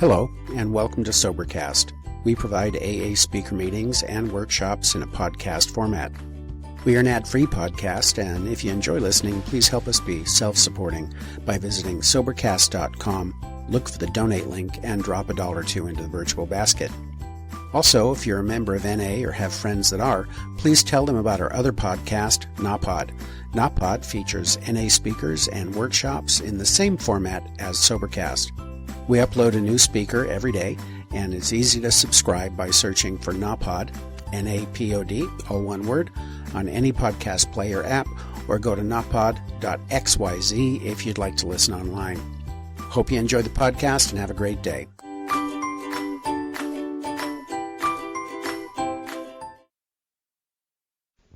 Hello, and welcome to Sobercast. We provide AA speaker meetings and workshops in a podcast format. We are an ad-free podcast, and if you enjoy listening, please help us be self-supporting by visiting Sobercast.com, look for the donate link, and drop $1 or $2 into the virtual basket. Also, if you're a member of NA or have friends that are, please tell them about our other podcast, NApod. NApod features NA speakers and workshops in the same format as Sobercast. We upload a new speaker every day, and it's easy to subscribe by searching for NApod, N-A-P-O-D, all one word, on any podcast player app, or go to napod.xyz if you'd like to listen online. Hope you enjoy the podcast and have a great day.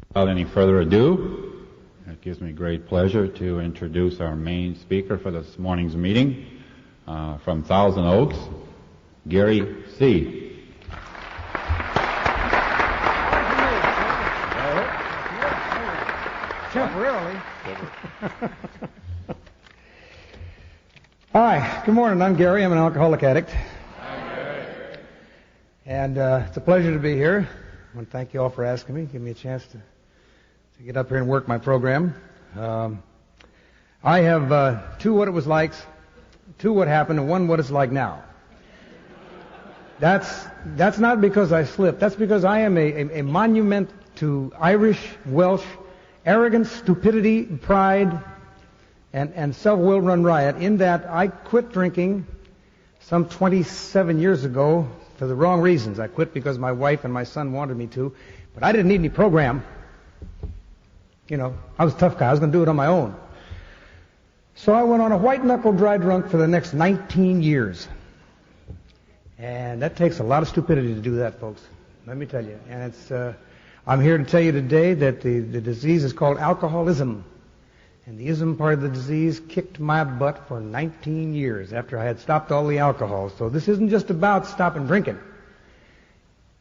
Without any further ado, it gives me great pleasure to introduce our main speaker for this morning's meeting from Thousand Oaks, Gary C. Temporarily. Hi, good morning. I'm Gary. I'm an alcoholic addict. Hi, Gary. And it's a pleasure to be here. I want to thank you all for asking me, give me a chance to get up here and work my program. I have two what it was like, two what happened, and one what it's like now. That's not because I slipped. That's because I am a monument to Irish, Welsh, arrogance, stupidity, pride, and self-will run riot, in that I quit drinking some 27 years ago for the wrong reasons. I quit because my wife and my son wanted me to, but I didn't need any program. You know, I was a tough guy. I was going to do it on my own. So I went on a white-knuckle dry drunk for the next 19 years. And that takes a lot of stupidity to do that, folks. Let me tell you. And I'm here to tell you today that the disease is called alcoholism. And the ism part of the disease kicked my butt for 19 years after I had stopped all the alcohol. So this isn't just about stopping drinking.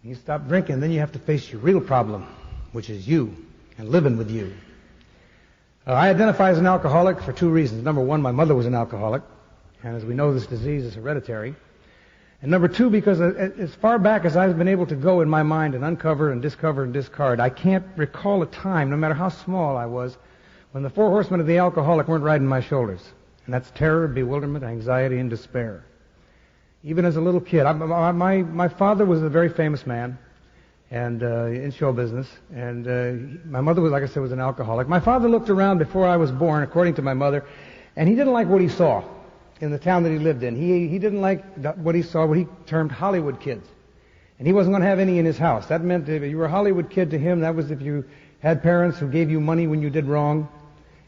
You stop drinking, then you have to face your real problem, which is you and living with you. I identify as an alcoholic for two reasons. Number one, my mother was an alcoholic, and as we know, this disease is hereditary. And number two, because as far back as I've been able to go in my mind and uncover and discover and discard, I can't recall a time, no matter how small I was, when the four horsemen of the alcoholic weren't riding my shoulders. And that's terror, bewilderment, anxiety, and despair. Even as a little kid. My father was a very famous man, and in show business, and my mother was, like I said, was an alcoholic. My father looked around before I was born, according to my mother, and he didn't like what he saw in the town that he lived in. He didn't like what he saw, what he termed Hollywood kids, and he wasn't going to have any in his house. That meant if you were a Hollywood kid to him, that was if you had parents who gave you money when you did wrong.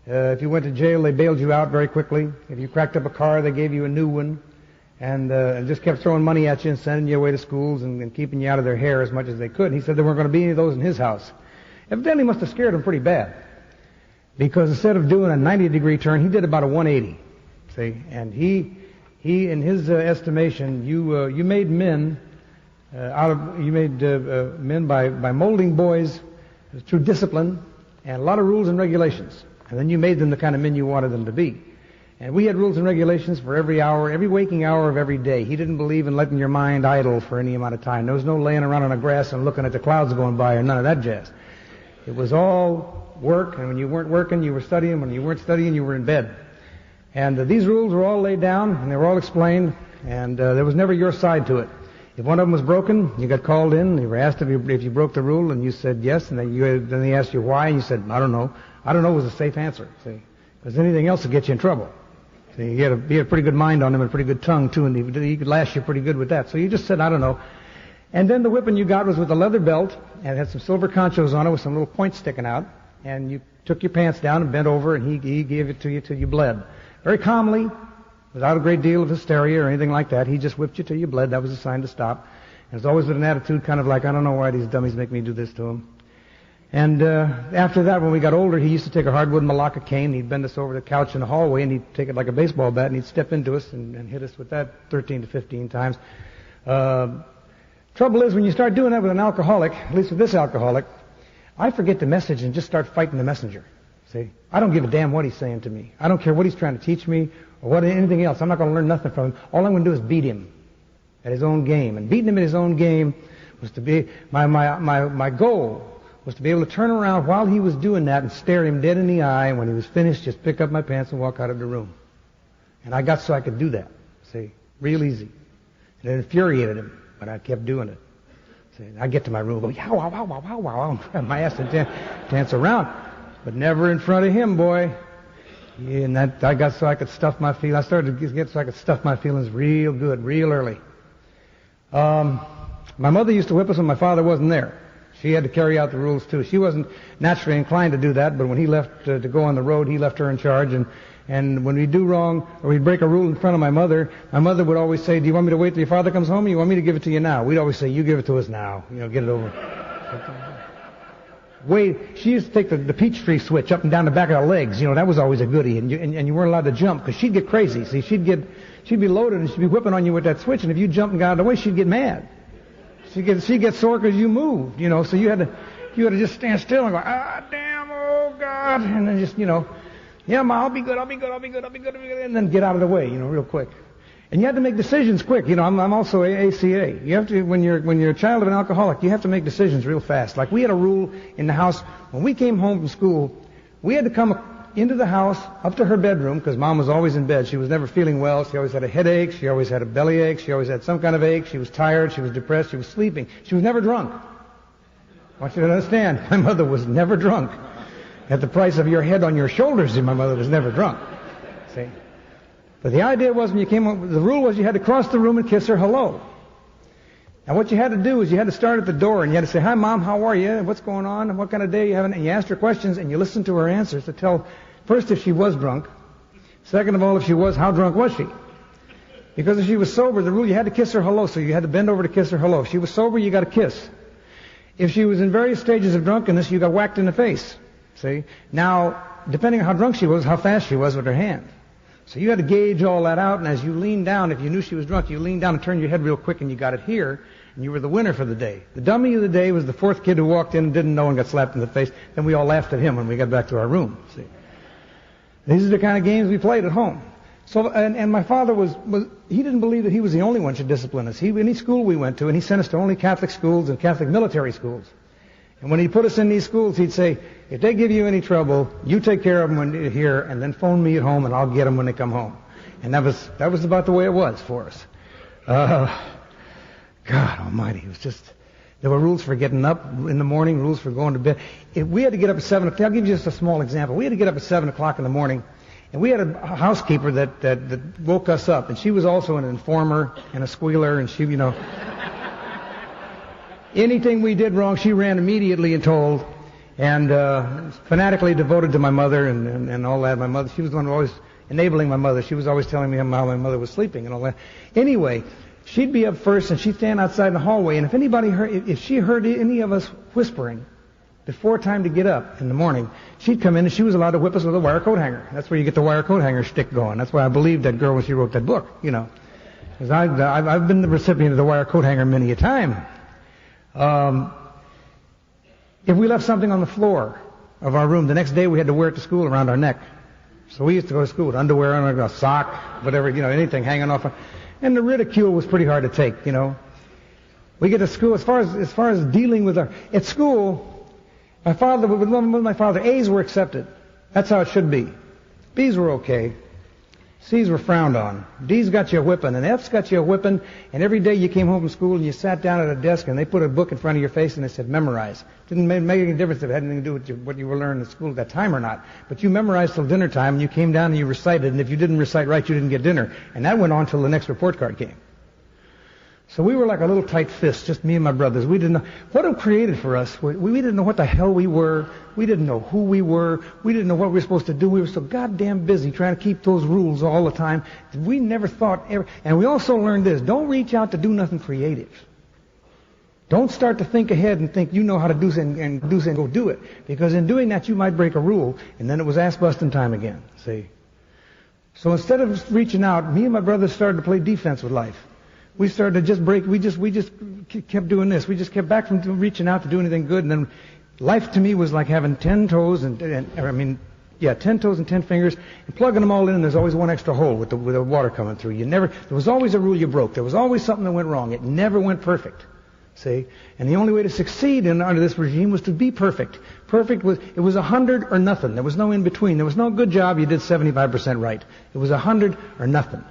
If you went to jail, they bailed you out very quickly. If you cracked up a car, they gave you a new one. And just kept throwing money at you and sending you away to schools and keeping you out of their hair as much as they could. And he said there weren't going to be any of those in his house. Evidently must have scared him pretty bad, because instead of doing a 90-degree turn, he did about a 180. See, and he in his estimation, you made men men by molding boys through discipline and a lot of rules and regulations, and then you made them the kind of men you wanted them to be. And we had rules and regulations for every hour, every waking hour of every day. He didn't believe in letting your mind idle for any amount of time. There was no laying around on the grass and looking at the clouds going by or none of that jazz. It was all work, and when you weren't working, you were studying. When you weren't studying, you were in bed. And these rules were all laid down, and they were all explained, and there was never your side to it. If one of them was broken, you got called in, and you were asked if you broke the rule, and you said yes, and then they asked you why, and you said, I don't know. I don't know was a safe answer, see, because anything else would get you in trouble. He had a pretty good mind on him and a pretty good tongue, too, and he could lash you pretty good with that. So you just said, I don't know. And then the whipping you got was with a leather belt, and it had some silver conchos on it with some little points sticking out. And you took your pants down and bent over, and he gave it to you till you bled. Very calmly, without a great deal of hysteria or anything like that. He just whipped you till you bled. That was a sign to stop. And it was always with an attitude kind of like, I don't know why these dummies make me do this to them. And after that, when we got older, he used to take a hardwood Malacca cane. He'd bend us over the couch in the hallway, and he'd take it like a baseball bat, and he'd step into us and hit us with that 13 to 15 times. Trouble is, when you start doing that with an alcoholic, at least with this alcoholic, I forget the message and just start fighting the messenger. See, I don't give a damn what he's saying to me. I don't care what he's trying to teach me or anything else. I'm not going to learn nothing from him. All I'm going to do is beat him. at his own game. And beating him at his own game was to be, my goal was to be able to turn around while he was doing that and stare him dead in the eye, and when he was finished, just pick up my pants and walk out of the room. And I got so I could do that. See, real easy. And it infuriated him, but I kept doing it. See, I'd get to my room, go, yow, wow, wow, wow, wow, wow, and grab my ass and dance around. But never in front of him, boy. Yeah, and that, I got so I could stuff my feelings. I started to get so I could stuff my feelings real good, real early. My mother used to whip us when my father wasn't there. She had to carry out the rules too. She wasn't naturally inclined to do that, but when he left to go on the road, he left her in charge. And when we'd do wrong or we'd break a rule in front of my mother would always say, "Do you want me to wait till your father comes home, or you want me to give it to you now?" We'd always say, "You give it to us now. Get it over." Wait, she used to take the peach tree switch up and down the back of her legs. That was always a goodie, and you weren't allowed to jump because she'd get crazy. See, she'd be loaded and she'd be whipping on you with that switch, and if you jumped and got out of the way, she'd get mad. She'd get sore because you moved, so you had to just stand still and go, "Ah, damn, oh God," and then just, "Yeah, Ma, I'll be good, and then get out of the way, real quick. And you had to make decisions quick. I'm also ACA. You have to, when you're a child of an alcoholic, you have to make decisions real fast. Like we had a rule in the house, when we came home from school, we had to come into the house, up to her bedroom, because Mom was always in bed. She was never feeling well. She always had a headache. She always had a bellyache. She always had some kind of ache. She was tired. She was depressed. She was sleeping. She was never drunk. I want you to understand, my mother was never drunk. At the price of your head on your shoulders, my mother was never drunk. See? But the idea was when you came home, the rule was you had to cross the room and kiss her hello. Now what you had to do is you had to start at the door and you had to say, "Hi Mom, how are you? What's going on? What kind of day are you having?" And you asked her questions and you listened to her answers to tell, first, if she was drunk. Second of all, if she was, how drunk was she? Because if she was sober, the rule, you had to kiss her hello, so you had to bend over to kiss her hello. If she was sober, you got a kiss. If she was in various stages of drunkenness, you got whacked in the face. See? Now, depending on how drunk she was, how fast she was with her hand. So you had to gauge all that out, and as you leaned down, if you knew she was drunk, you leaned down and turned your head real quick, and you got it here, and you were the winner for the day. The dummy of the day was the fourth kid who walked in and didn't know and got slapped in the face. Then we all laughed at him when we got back to our room. See? These are the kind of games we played at home. So, and my father he didn't believe that he was the only one should discipline us. Any school we went to, and he sent us to only Catholic schools and Catholic military schools. And when he put us in these schools, he'd say, "If they give you any trouble, you take care of them when you're here, and then phone me at home, and I'll get them when they come home." And that was about the way it was for us. God Almighty, it was just. There were rules for getting up in the morning, rules for going to bed. We had to get up at 7 o'clock. I'll give you just a small example. We had to get up at 7 o'clock in the morning, and we had a housekeeper that woke us up, and she was also an informer and a squealer, and she, anything we did wrong, she ran immediately and told, and fanatically devoted to my mother and all that. My mother, she was the one always enabling my mother. She was always telling me how my mother was sleeping and all that. Anyway, she'd be up first, and she'd stand outside in the hallway, and if she heard any of us whispering before time to get up in the morning, she'd come in, and she was allowed to whip us with a wire coat hanger. That's where you get the wire coat hanger stick going. That's why I believed that girl when she wrote that book, Because I've been the recipient of the wire coat hanger many a time. If we left something on the floor of our room, the next day we had to wear it to school around our neck. So we used to go to school with underwear on, a sock, whatever, anything hanging off. And the ridicule was pretty hard to take, We get to school, as far as dealing with at school, with my father, A's were accepted. That's how it should be. B's were okay. C's were frowned on. D's got you a whipping, and F's got you a whipping, and every day you came home from school and you sat down at a desk and they put a book in front of your face and they said, memorize. Didn't make any difference if it had anything to do with what you were learning at school at that time or not. But you memorized till dinner time, and you came down and you recited, and if you didn't recite right, you didn't get dinner. And that went on till the next report card came. So we were like a little tight fist, just me and my brothers. We didn't know what it created for us. We didn't know what the hell we were. We didn't know who we were. We didn't know what we were supposed to do. We were so goddamn busy trying to keep those rules all the time. We never thought ever. And we also learned this: don't reach out to do nothing creative. Don't start to think ahead and think you know how to do something and go do it. Because in doing that, you might break a rule, and then it was ass busting time again. See. So instead of reaching out, me and my brothers started to play defense with life. We started to just break. We just kept doing this. We just kept back from reaching out to do anything good. And then life to me was like having 10 toes and 10 toes and 10 fingers, and plugging them all in, and there's always one extra hole with the water coming through. There was always a rule you broke. There was always something that went wrong. It never went perfect. See? And the only way to succeed under this regime was to be perfect. It was 100 or nothing. There was no in between. There was no good job, you did 75% right. It was 100 or nothing.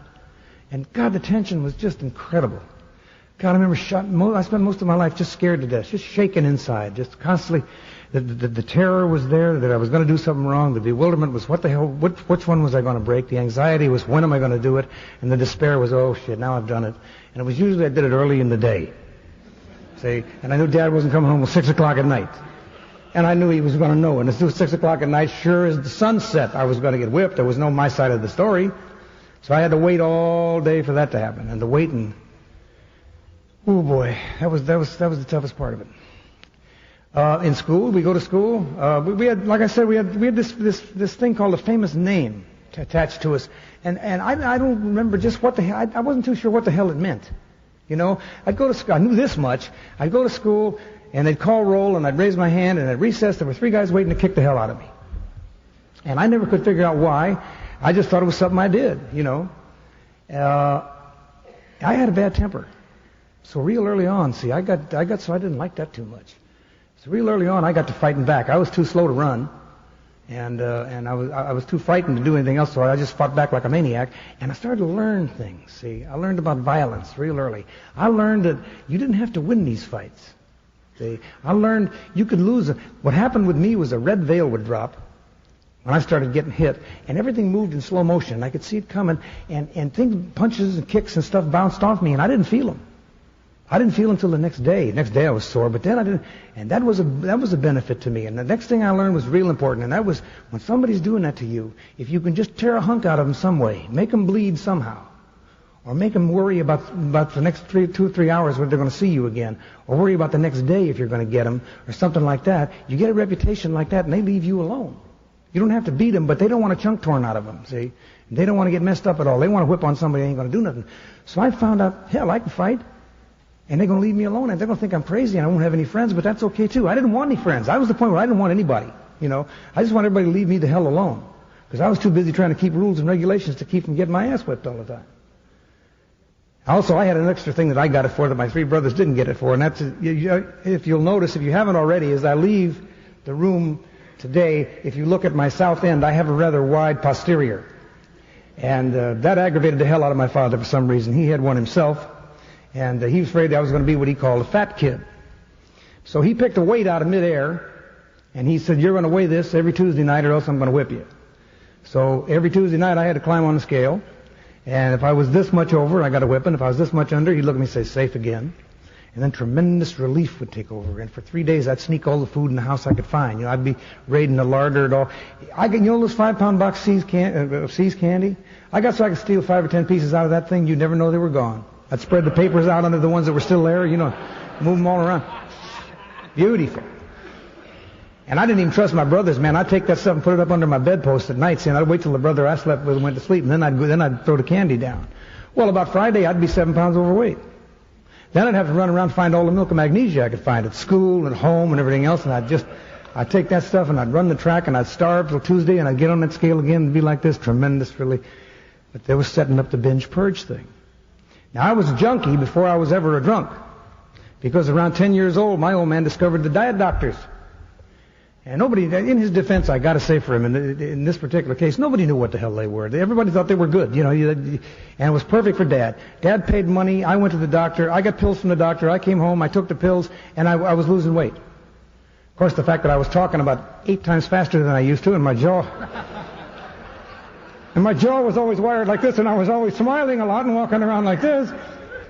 And God, the tension was just incredible. God, I remember I spent most of my life just scared to death, just shaking inside, just constantly. The terror was there that I was going to do something wrong. The bewilderment was, what the hell, which one was I going to break? The anxiety was, when am I going to do it? And the despair was, oh shit, now I've done it. And it was usually I did it early in the day. See? And I knew Dad wasn't coming home till 6 o'clock at night. And I knew he was going to know. And as it was 6 o'clock at night, sure as the sun set, I was going to get whipped. There was no my side of the story. So I had to wait all day for that to happen. And the waiting, oh boy, that was the toughest part of it. In school, we go to school. We had, like I said, we had this thing called a famous name attached to us, and I don't remember just what the hell. I wasn't too sure what the hell it meant. You know, I'd go to school. I knew this much. I'd go to school, and they'd call roll, and I'd raise my hand, and at recess there were 3 guys waiting to kick the hell out of me, and I never could figure out why. I just thought it was something I did. You know, I had a bad temper, so real early on, see, I got so I didn't like that too much. So real early on, I got to fighting back. I was too slow to run, and I was too frightened to do anything else, so I just fought back like a maniac. And I started to learn things. See, I learned about violence real early. I learned that you didn't have to win these fights. See, I learned you could lose. What happened with me was a red veil would drop when I started getting hit, and everything moved in slow motion. I could see it coming, and things, punches and kicks and stuff bounced off me, and I didn't feel them. I didn't feel until the next day. Next day I was sore, but then I didn't, and that was a benefit to me. And the next thing I learned was real important, and that was when somebody's doing that to you, if you can just tear a hunk out of them some way, make them bleed somehow, or make them worry about the next 2 or 3 hours when they're going to see you again, or worry about the next day if you're going to get them, or something like that. You get a reputation like that, and they leave you alone. You don't have to beat them, but they don't want a chunk torn out of them. See, they don't want to get messed up at all. They want to whip on somebody who ain't going to do nothing. So I found out, hell, I can fight. And they're going to leave me alone, and they're going to think I'm crazy, and I won't have any friends, but that's okay, too. I didn't want any friends. I was the point where I didn't want anybody, you know. I just want everybody to leave me the hell alone, because I was too busy trying to keep rules and regulations to keep from getting my ass whipped all the time. Also, I had an extra thing that I got it for that my 3 brothers didn't get it for, and that's, if you'll notice, if you haven't already, as I leave the room today, if you look at my south end, I have a rather wide posterior. And that aggravated the hell out of my father for some reason. He had one himself. And he was afraid I was going to be what he called a fat kid. So he picked a weight out of midair, and he said, you're going to weigh this every Tuesday night or else I'm going to whip you. So every Tuesday night I had to climb on the scale, and if I was this much over, I got a whipping. If I was this much under, he'd look at me and say, safe again. And then tremendous relief would take over. And for 3 days I'd sneak all the food in the house I could find. You know, I'd be raiding the larder and all. You know those 5-pound box of See's candy? I got so I could steal 5 or 10 pieces out of that thing, you'd never know they were gone. I'd spread the papers out under the ones that were still there, you know, move them all around. Beautiful. And I didn't even trust my brothers, man. I'd take that stuff and put it up under my bedpost at night, saying I'd wait till the brother I slept with went to sleep, and then I'd throw the candy down. Well, about Friday, I'd be 7 pounds overweight. Then I'd have to run around and find all the milk and magnesia I could find at school and home and everything else, and I'd take that stuff and I'd run the track and I'd starve till Tuesday, and I'd get on that scale again and be like this, tremendous relief. But they were setting up the binge purge thing. Now, I was a junkie before I was ever a drunk, because around 10 years old, my old man discovered the diet doctors. And nobody, in his defense, I got to say for him, in this particular case, nobody knew what the hell they were. Everybody thought they were good, you know, and it was perfect for Dad. Dad paid money, I went to the doctor, I got pills from the doctor, I came home, I took the pills, and I was losing weight. Of course, the fact that I was talking about 8 times faster than I used to, and my jaw was always wired like this, and I was always smiling a lot and walking around like this.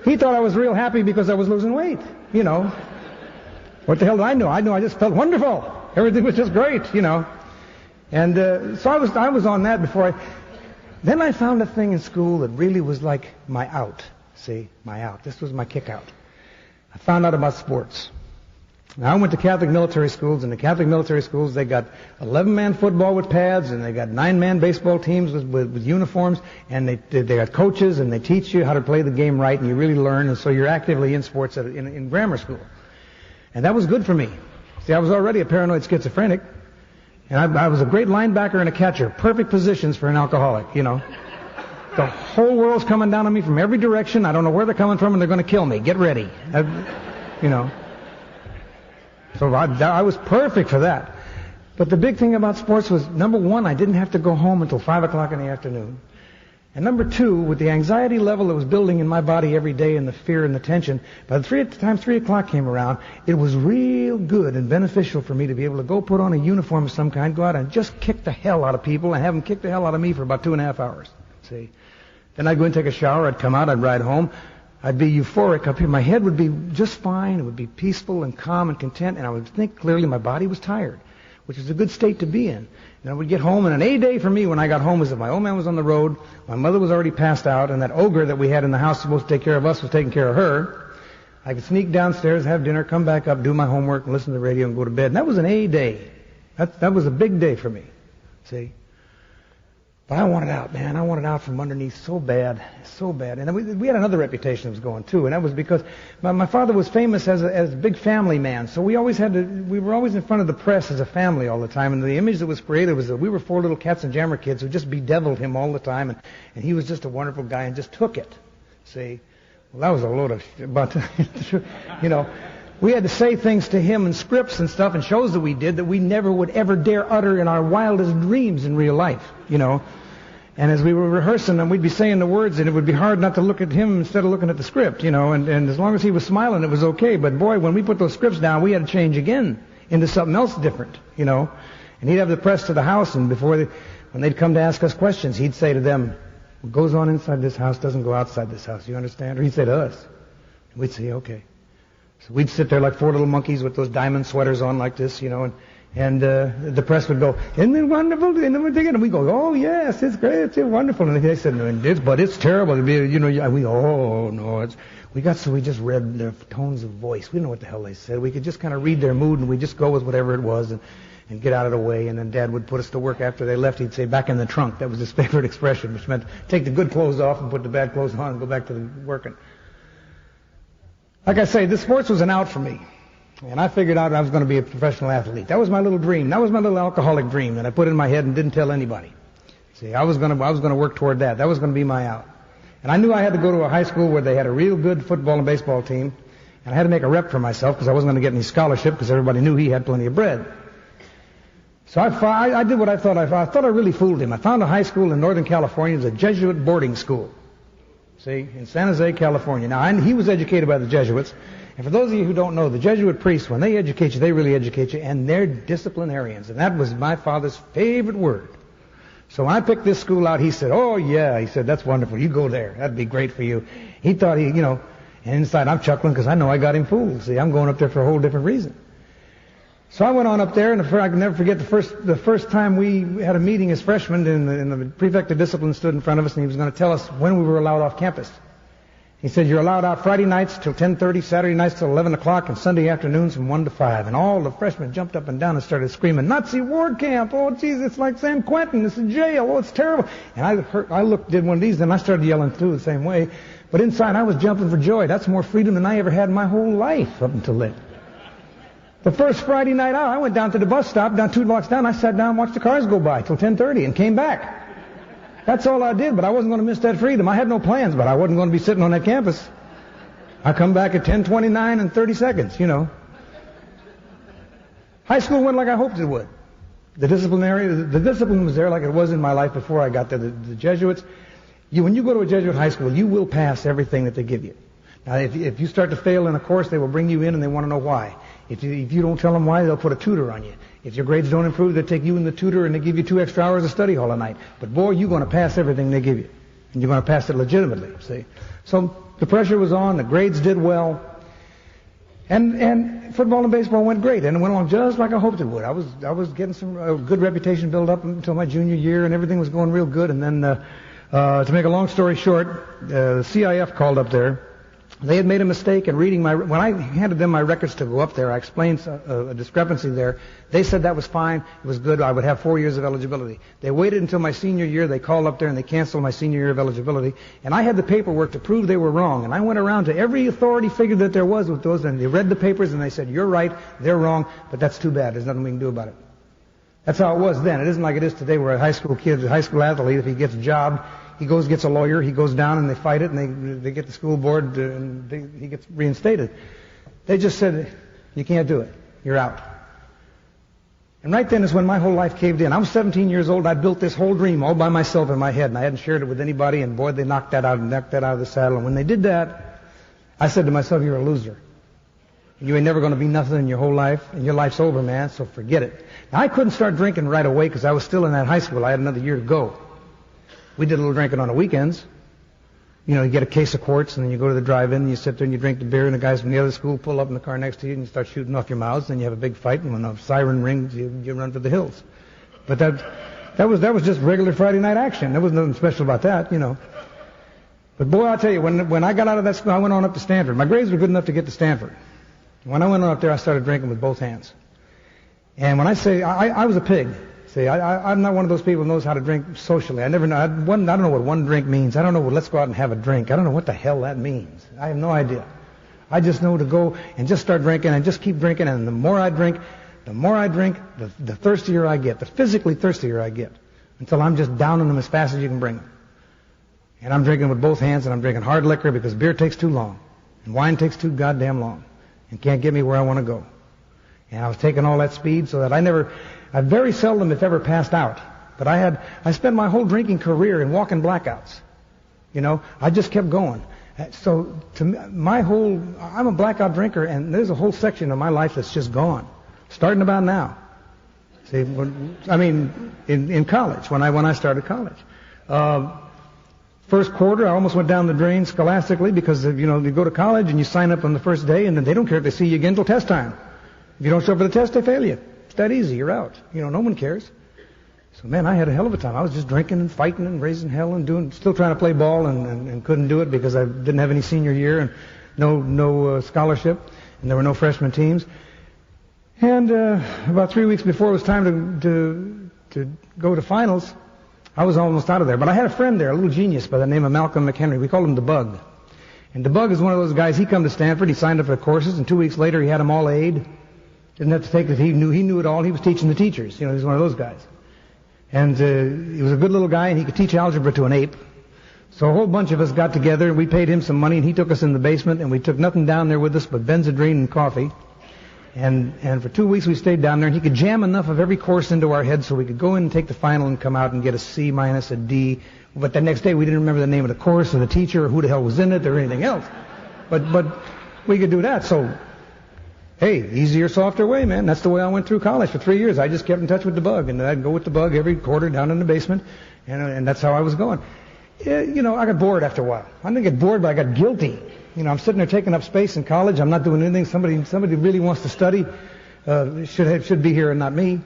He thought I was real happy because I was losing weight, you know. What the hell did I know? I just felt wonderful. Everything was just great, you know. And so I was on that before Then I found a thing in school that really was like my out. See, my out. This was my kick out. I found out about sports. Now, I went to Catholic military schools. In the Catholic military schools, they got 11-man football with pads, and they got 9-man baseball teams with uniforms, and they got coaches, and they teach you how to play the game right, and you really learn, and so you're actively in sports in grammar school. And that was good for me. See, I was already a paranoid schizophrenic, And I was a great linebacker and a catcher. Perfect positions for an alcoholic, you know. The whole world's coming down on me from every direction. I don't know where they're coming from, and they're going to kill me. Get ready. You know. So I was perfect for that. But the big thing about sports was, number one, I didn't have to go home until 5 o'clock in the afternoon. And number two, with the anxiety level that was building in my body every day and the fear and the tension, by the time 3 o'clock came around, it was real good and beneficial for me to be able to go put on a uniform of some kind, go out and just kick the hell out of people and have them kick the hell out of me for about 2.5 hours. See? Then I'd go and take a shower, I'd come out, I'd ride home. I'd be euphoric up here. My head would be just fine. It would be peaceful and calm and content, and I would think clearly. My body was tired, which is a good state to be in. And I would get home, and an A day for me when I got home was that my old man was on the road, my mother was already passed out, and that ogre that we had in the house supposed to take care of us was taking care of her. I could sneak downstairs, have dinner, come back up, do my homework, and listen to the radio and go to bed. And that was an A day. That was a big day for me. See? But I wanted out, man. I wanted out from underneath so bad, so bad. And we had another reputation that was going too, and that was because my father was famous as a big family man. So we were always in front of the press as a family all the time. And the image that was created was that we were 4 little cats and jammer kids who just bedeviled him all the time, and he was just a wonderful guy and just took it. See, well, that was a load of shit. But you know, we had to say things to him in scripts and stuff and shows that we did that we never would ever dare utter in our wildest dreams in real life. You know. And as we were rehearsing them, we'd be saying the words, and it would be hard not to look at him instead of looking at the script, you know. And as long as he was smiling, it was okay. But boy, when we put those scripts down, we had to change again into something else different, you know. And he'd have the press to the house, and when they'd come to ask us questions, he'd say to them, "What goes on inside this house doesn't go outside this house. You understand?" Or he'd say to us, and we'd say, "Okay." So we'd sit there like 4 little monkeys with those diamond sweaters on like this, you know, and the press would go, "Isn't it wonderful?" And we go, "Oh yes, it's great, it's wonderful." And they said, "But it's terrible." You know, we go, "Oh no, we just read their tones of voice. We didn't know what the hell they said. We could just kind of read their mood, and we just go with whatever it was and get out of the way." And then Dad would put us to work after they left. He'd say, "Back in the trunk." That was his favorite expression, which meant take the good clothes off and put the bad clothes on and go back to the working. Like I say, this sports was an out for me. And I figured out I was going to be a professional athlete. That was my little dream. That was my little alcoholic dream that I put in my head and didn't tell anybody. See, I was going to work toward that. That was going to be my out. And I knew I had to go to a high school where they had a real good football and baseball team. And I had to make a rep for myself because I wasn't going to get any scholarship because everybody knew he had plenty of bread. So I did what I thought I really fooled him. I found a high school in Northern California. It was a Jesuit boarding school. See, in San Jose, California. Now, he was educated by the Jesuits. And for those of you who don't know, the Jesuit priests, when they educate you, they really educate you, and they're disciplinarians. And that was my father's favorite word. So when I picked this school out, he said, "Oh, yeah." He said, "That's wonderful. You go there. That'd be great for you." He thought and inside I'm chuckling because I know I got him fooled. See, I'm going up there for a whole different reason. So I went on up there, and I can never forget the first time we had a meeting as freshmen, and the prefect of discipline stood in front of us, and he was going to tell us when we were allowed off campus. He said, "You're allowed out Friday nights till 10:30, Saturday nights till 11 o'clock, and Sunday afternoons from 1 to 5. And all the freshmen jumped up and down and started screaming, "Nazi ward camp! Oh, geez, it's like San Quentin. It's a jail. Oh, it's terrible." And I did one of these, and I started yelling too the same way. But inside, I was jumping for joy. That's more freedom than I ever had in my whole life up until then. The first Friday night out, I went down to the bus stop, down 2 blocks down. I sat down and watched the cars go by till 10:30 and came back. That's all I did, but I wasn't going to miss that freedom. I had no plans, but I wasn't going to be sitting on that campus. I come back at 10:29 and 30 seconds, you know. High school went like I hoped it would. The discipline was there like it was in my life before I got there. The Jesuits, when you go to a Jesuit high school, you will pass everything that they give you. Now, if you start to fail in a course, they will bring you in and they want to know why. If you don't tell them why, they'll put a tutor on you. If your grades don't improve, they'll take you and the tutor and they give you 2 extra hours of study hall a night. But boy, you're going to pass everything they give you. And you're going to pass it legitimately, see. So the pressure was on, the grades did well. And football and baseball went great, and it went along just like I hoped it would. I was getting some good reputation built up until my junior year, and everything was going real good. And then, to make a long story short, the CIF called up there. They had made a mistake in reading when I handed them my records to go up there, I explained a discrepancy there. They said that was fine, it was good, I would have 4 years of eligibility. They waited until my senior year, they called up there and they canceled my senior year of eligibility, and I had the paperwork to prove they were wrong. And I went around to every authority figure that there was with those, and they read the papers and they said, "You're right, they're wrong, but that's too bad, there's nothing we can do about it." That's how it was then. It isn't like it is today where a high school kid, a high school athlete, if he gets a job, he goes, gets a lawyer, he goes down and they fight it and they get the school board and he gets reinstated. They just said, you can't do it. You're out. And right then is when my whole life caved in. I was 17 years old. I built this whole dream all by myself in my head, and I hadn't shared it with anybody, and boy, they knocked that out of the saddle. And when they did that, I said to myself, you're a loser. You ain't never going to be nothing in your whole life, and your life's over, man, so forget it. Now, I couldn't start drinking right away because I was still in that high school. I had another year to go. We did a little drinking on the weekends. You know, you get a case of quarts, and then you go to the drive-in, and you sit there and you drink the beer, and the guys from the other school pull up in the car next to you, and you start shooting off your mouths, and you have a big fight, and when the siren rings, you run for the hills. But that was just regular Friday night action. There was nothing special about that, you know. But boy, I'll tell you, when I got out of that school, I went on up to Stanford. My grades were good enough to get to Stanford. When I went on up there, I started drinking with both hands. And when I say, I was a pig. See, I'm not one of those people who knows how to drink socially. I don't know what one drink means. I don't know what let's go out and have a drink. I don't know what the hell that means. I have no idea. I just know to go and just start drinking and just keep drinking. And the more I drink, the thirstier I get, the physically thirstier I get, until I'm just downing them as fast as you can bring them. And I'm drinking with both hands, and I'm drinking hard liquor because beer takes too long. And wine takes too goddamn long. And can't get me where I want to go. And I was taking all that speed so that I very seldom, if ever, passed out. But I spent my whole drinking career in walking blackouts. You know, I just kept going. So I'm a blackout drinker, and there's a whole section of my life that's just gone. Starting about now. See, in college, when I started college. First quarter, I almost went down the drain scholastically because, you go to college and you sign up on the first day, and then they don't care if they see you again till test time. If you don't show up for the test, they fail you. It's that easy. You're out. No one cares. So, man, I had a hell of a time. I was just drinking and fighting and raising hell and still trying to play ball and couldn't do it because I didn't have any senior year and no scholarship, and there were no freshman teams. And about 3 weeks before it was time to go to finals, I was almost out of there. But I had a friend there, a little genius by the name of Malcolm McHenry. We called him the Bug. And the Bug is one of those guys. He come to Stanford. He signed up for the courses, and 2 weeks later he had them all A'd. Didn't have to take it. He knew it all. He was teaching the teachers. He was one of those guys. And he was a good little guy, and he could teach algebra to an ape. So a whole bunch of us got together, and we paid him some money, and he took us in the basement, and we took nothing down there with us but Benzedrine and coffee. And for 2 weeks we stayed down there, and he could jam enough of every course into our heads so we could go in and take the final and come out and get a C minus, a D. But the next day we didn't remember the name of the course or the teacher or who the hell was in it or anything else. But we could do that. So, hey, easier, softer way, man. That's the way I went through college for 3 years. I just kept in touch with the Bug, and I'd go with the Bug every quarter down in the basement, and that's how I was going. I got bored after a while. I didn't get bored, but I got guilty. I'm sitting there taking up space in college. I'm not doing anything. Somebody really wants to study. Should be here and not me.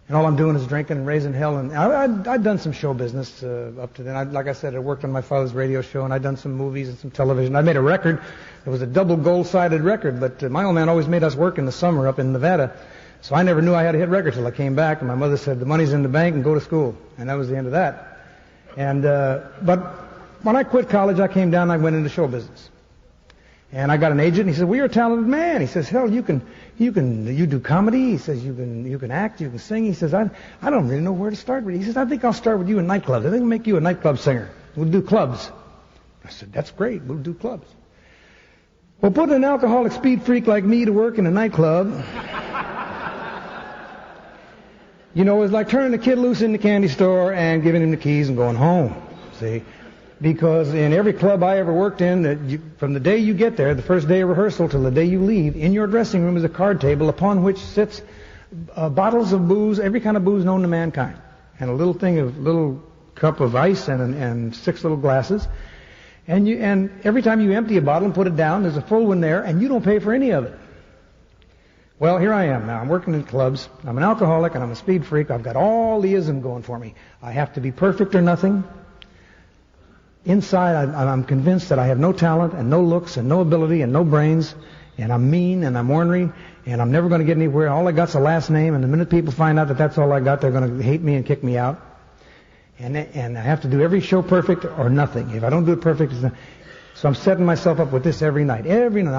And all I'm doing is drinking and raising hell. And I'd done some show business up to then. Like I said, I worked on my father's radio show, and I'd done some movies and some television. I made a record. It was a double gold-sided record, but my old man always made us work in the summer up in Nevada. So I never knew I had a hit record till I came back, and my mother said, the money's in the bank and go to school. And that was the end of that. And but when I quit college, I came down and I went into show business. And I got an agent, and he said, well, you're a talented man. He says, hell, you do comedy. He says, you can act, you can sing. He says, I don't really know where to start with you. He says, I think I'll start with you in nightclubs. I think we'll make you a nightclub singer. We'll do clubs. I said, that's great. We'll do clubs. Well, putting an alcoholic speed freak like me to work in a nightclub, it's like turning a kid loose in the candy store and giving him the keys and going home. See? Because in every club I ever worked in, from the day you get there, the first day of rehearsal till the day you leave, in your dressing room is a card table upon which sits bottles of booze, every kind of booze known to mankind, and a little cup of ice and 6 little glasses. And every time you empty a bottle and put it down, there's a full one there, and you don't pay for any of it. Well, here I am now. I'm working in clubs. I'm an alcoholic and I'm a speed freak. I've got all the ism going for me. I have to be perfect or nothing. Inside, I'm convinced that I have no talent and no looks and no ability and no brains, and I'm mean and I'm ornery, and I'm never going to get anywhere. All I got's a last name, and the minute people find out that that's all I got, they're going to hate me and kick me out. And I have to do every show perfect or nothing. If I don't do it perfect, So I'm setting myself up with this every night. Every night.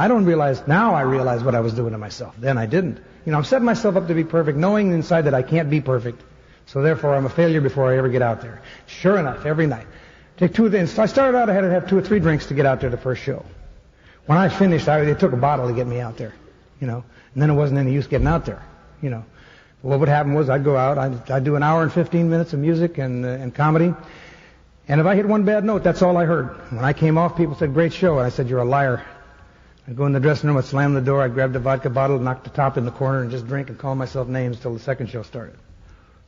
Now I realize what I was doing to myself. Then I didn't. I'm setting myself up to be perfect, knowing inside that I can't be perfect. So therefore I'm a failure before I ever get out there. Sure enough, every night. I started out, I had to have 2 or 3 drinks to get out there the first show. When I finished, it took a bottle to get me out there, and then it wasn't any use getting out there, What would happen was I'd go out, I'd do an hour and 15 minutes of music and comedy. And if I hit one bad note, that's all I heard. When I came off, people said, great show. And I said, you're a liar. I'd go in the dressing room, I'd slam the door, I'd grab the vodka bottle, knock the top in the corner, and just drink and call myself names until the second show started.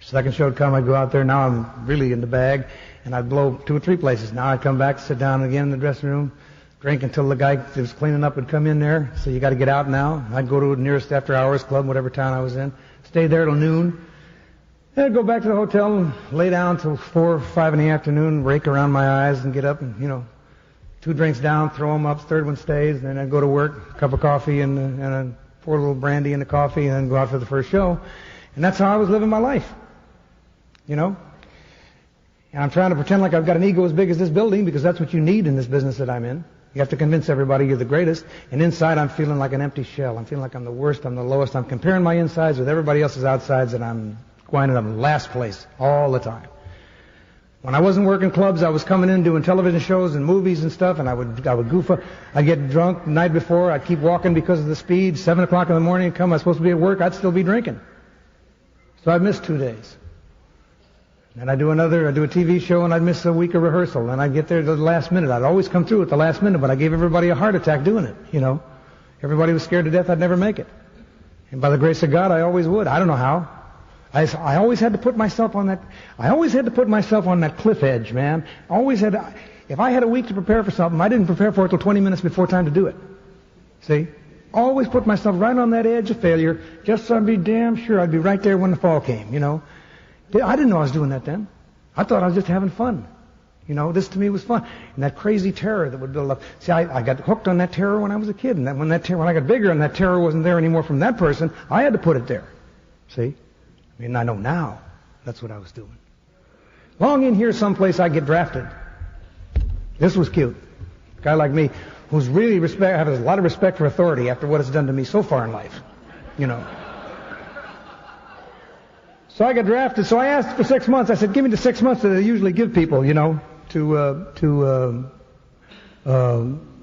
Second show would come, I'd go out there, now I'm really in the bag, and I'd blow 2 or 3 places. Now I'd come back, sit down again in the dressing room, drink until the guy that was cleaning up would come in there, so you got to get out now. I'd go to the nearest after hours club, whatever town I was in, stay there till noon. Then I'd go back to the hotel and lay down till 4 or 5 in the afternoon, rake around my eyes and get up and, 2 drinks down, throw them up, third one stays, then I'd go to work, cup of coffee and pour a little brandy in the coffee and then go out for the first show. And that's how I was living my life, And I'm trying to pretend like I've got an ego as big as this building because that's what you need in this business that I'm in. You have to convince everybody you're the greatest. And inside I'm feeling like an empty shell. I'm feeling like I'm the worst, I'm the lowest. I'm comparing my insides with everybody else's outsides and I'm winding up in last place all the time. When I wasn't working clubs, I was coming in doing television shows and movies and stuff, and I would goof up. I'd get drunk the night before. I'd keep walking because of the speed. 7 o'clock in the morning, I was supposed to be at work. I'd still be drinking. So I'd miss 2 days. And I'd do a TV show, and I'd miss a week of rehearsal. And I'd get there at the last minute. I'd always come through at the last minute, but I gave everybody a heart attack doing it, Everybody was scared to death I'd never make it. And by the grace of God, I always would. I don't know how. I always had to put myself on that cliff edge, man. If I had a week to prepare for something, I didn't prepare for it till 20 minutes before time to do it. See? Always put myself right on that edge of failure, just so I'd be damn sure I'd be right there when the fall came, I didn't know I was doing that then. I thought I was just having fun. This to me was fun. And that crazy terror that would build up. See, I got hooked on that terror when I was a kid. And when I got bigger and that terror wasn't there anymore from that person, I had to put it there. See? I know now that's what I was doing. Long in here someplace I get drafted. This was cute. A guy like me who's really has a lot of respect for authority after what it's done to me so far in life. So I got drafted. So I asked for 6 months. I said, give me the 6 months that they usually give people, to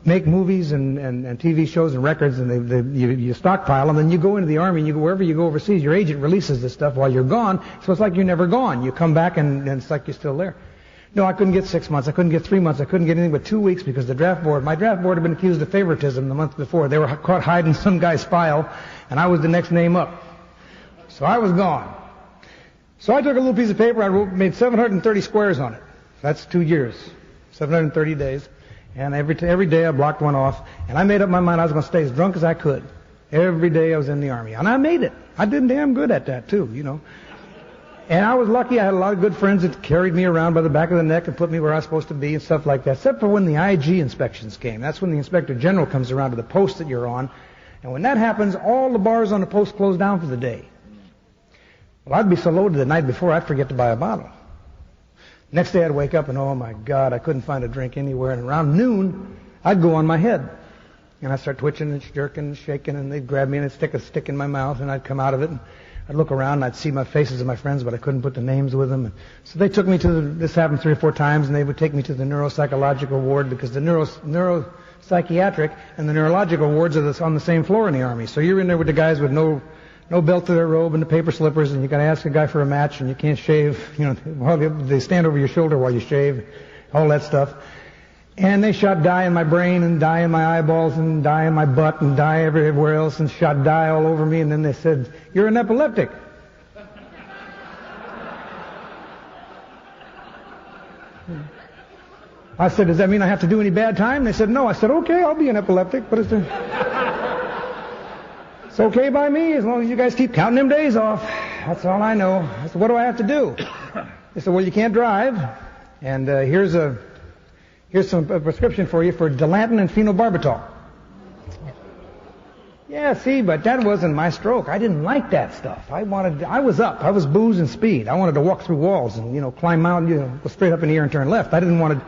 make movies and TV shows and records, and you stockpile them, and you go into the Army, and you go wherever you go overseas, your agent releases this stuff while you're gone, so it's like you're never gone. You come back, and it's like you're still there. No, I couldn't get 6 months. I couldn't get 3 months. I couldn't get anything but 2 weeks because my draft board had been accused of favoritism the month before. They were caught hiding some guy's file, and I was the next name up. So I was gone. So I took a little piece of paper, made 730 squares on it. That's 2 years, 730 days. And every day I blocked one off, and I made up my mind I was going to stay as drunk as I could. Every day I was in the Army. And I made it. I did damn good at that, too, And I was lucky. I had a lot of good friends that carried me around by the back of the neck and put me where I was supposed to be and stuff like that, except for when the IG inspections came. That's when the Inspector General comes around to the post that you're on. And when that happens, all the bars on the post close down for the day. Well, I'd be so loaded the night before, I'd forget to buy a bottle. Next day I'd wake up and, oh my God, I couldn't find a drink anywhere. And around noon, I'd go on my head. And I'd start twitching and jerking and shaking, and they'd grab me and they'd stick a stick in my mouth, and I'd come out of it. And I'd look around and I'd see my faces of my friends, but I couldn't put the names with them. And so they took me this happened 3 or 4 times, and they would take me to the neuropsychological ward because the neuropsychiatric and the neurological wards are on the same floor in the Army. So you're in there with the guys with no belt to their robe and the paper slippers, and you got to ask a guy for a match, and you can't shave. They stand over your shoulder while you shave, all that stuff. And they shot dye in my brain and dye in my eyeballs and dye in my butt and dye everywhere else and shot dye all over me, and then they said, "You're an epileptic." I said, "Does that mean I have to do any bad time?" They said, "No." I said, "Okay, I'll be an epileptic, but it's okay by me as long as you guys keep counting them days off. That's all I know." I said, "What do I have to do?" They said, "Well, you can't drive, and here's some prescription for you for Dilantin and phenobarbital." Yeah, see, but that wasn't my stroke. I didn't like that stuff. I was booze and speed. I wanted to walk through walls and, climb mountains, go straight up in the air and turn left. I didn't want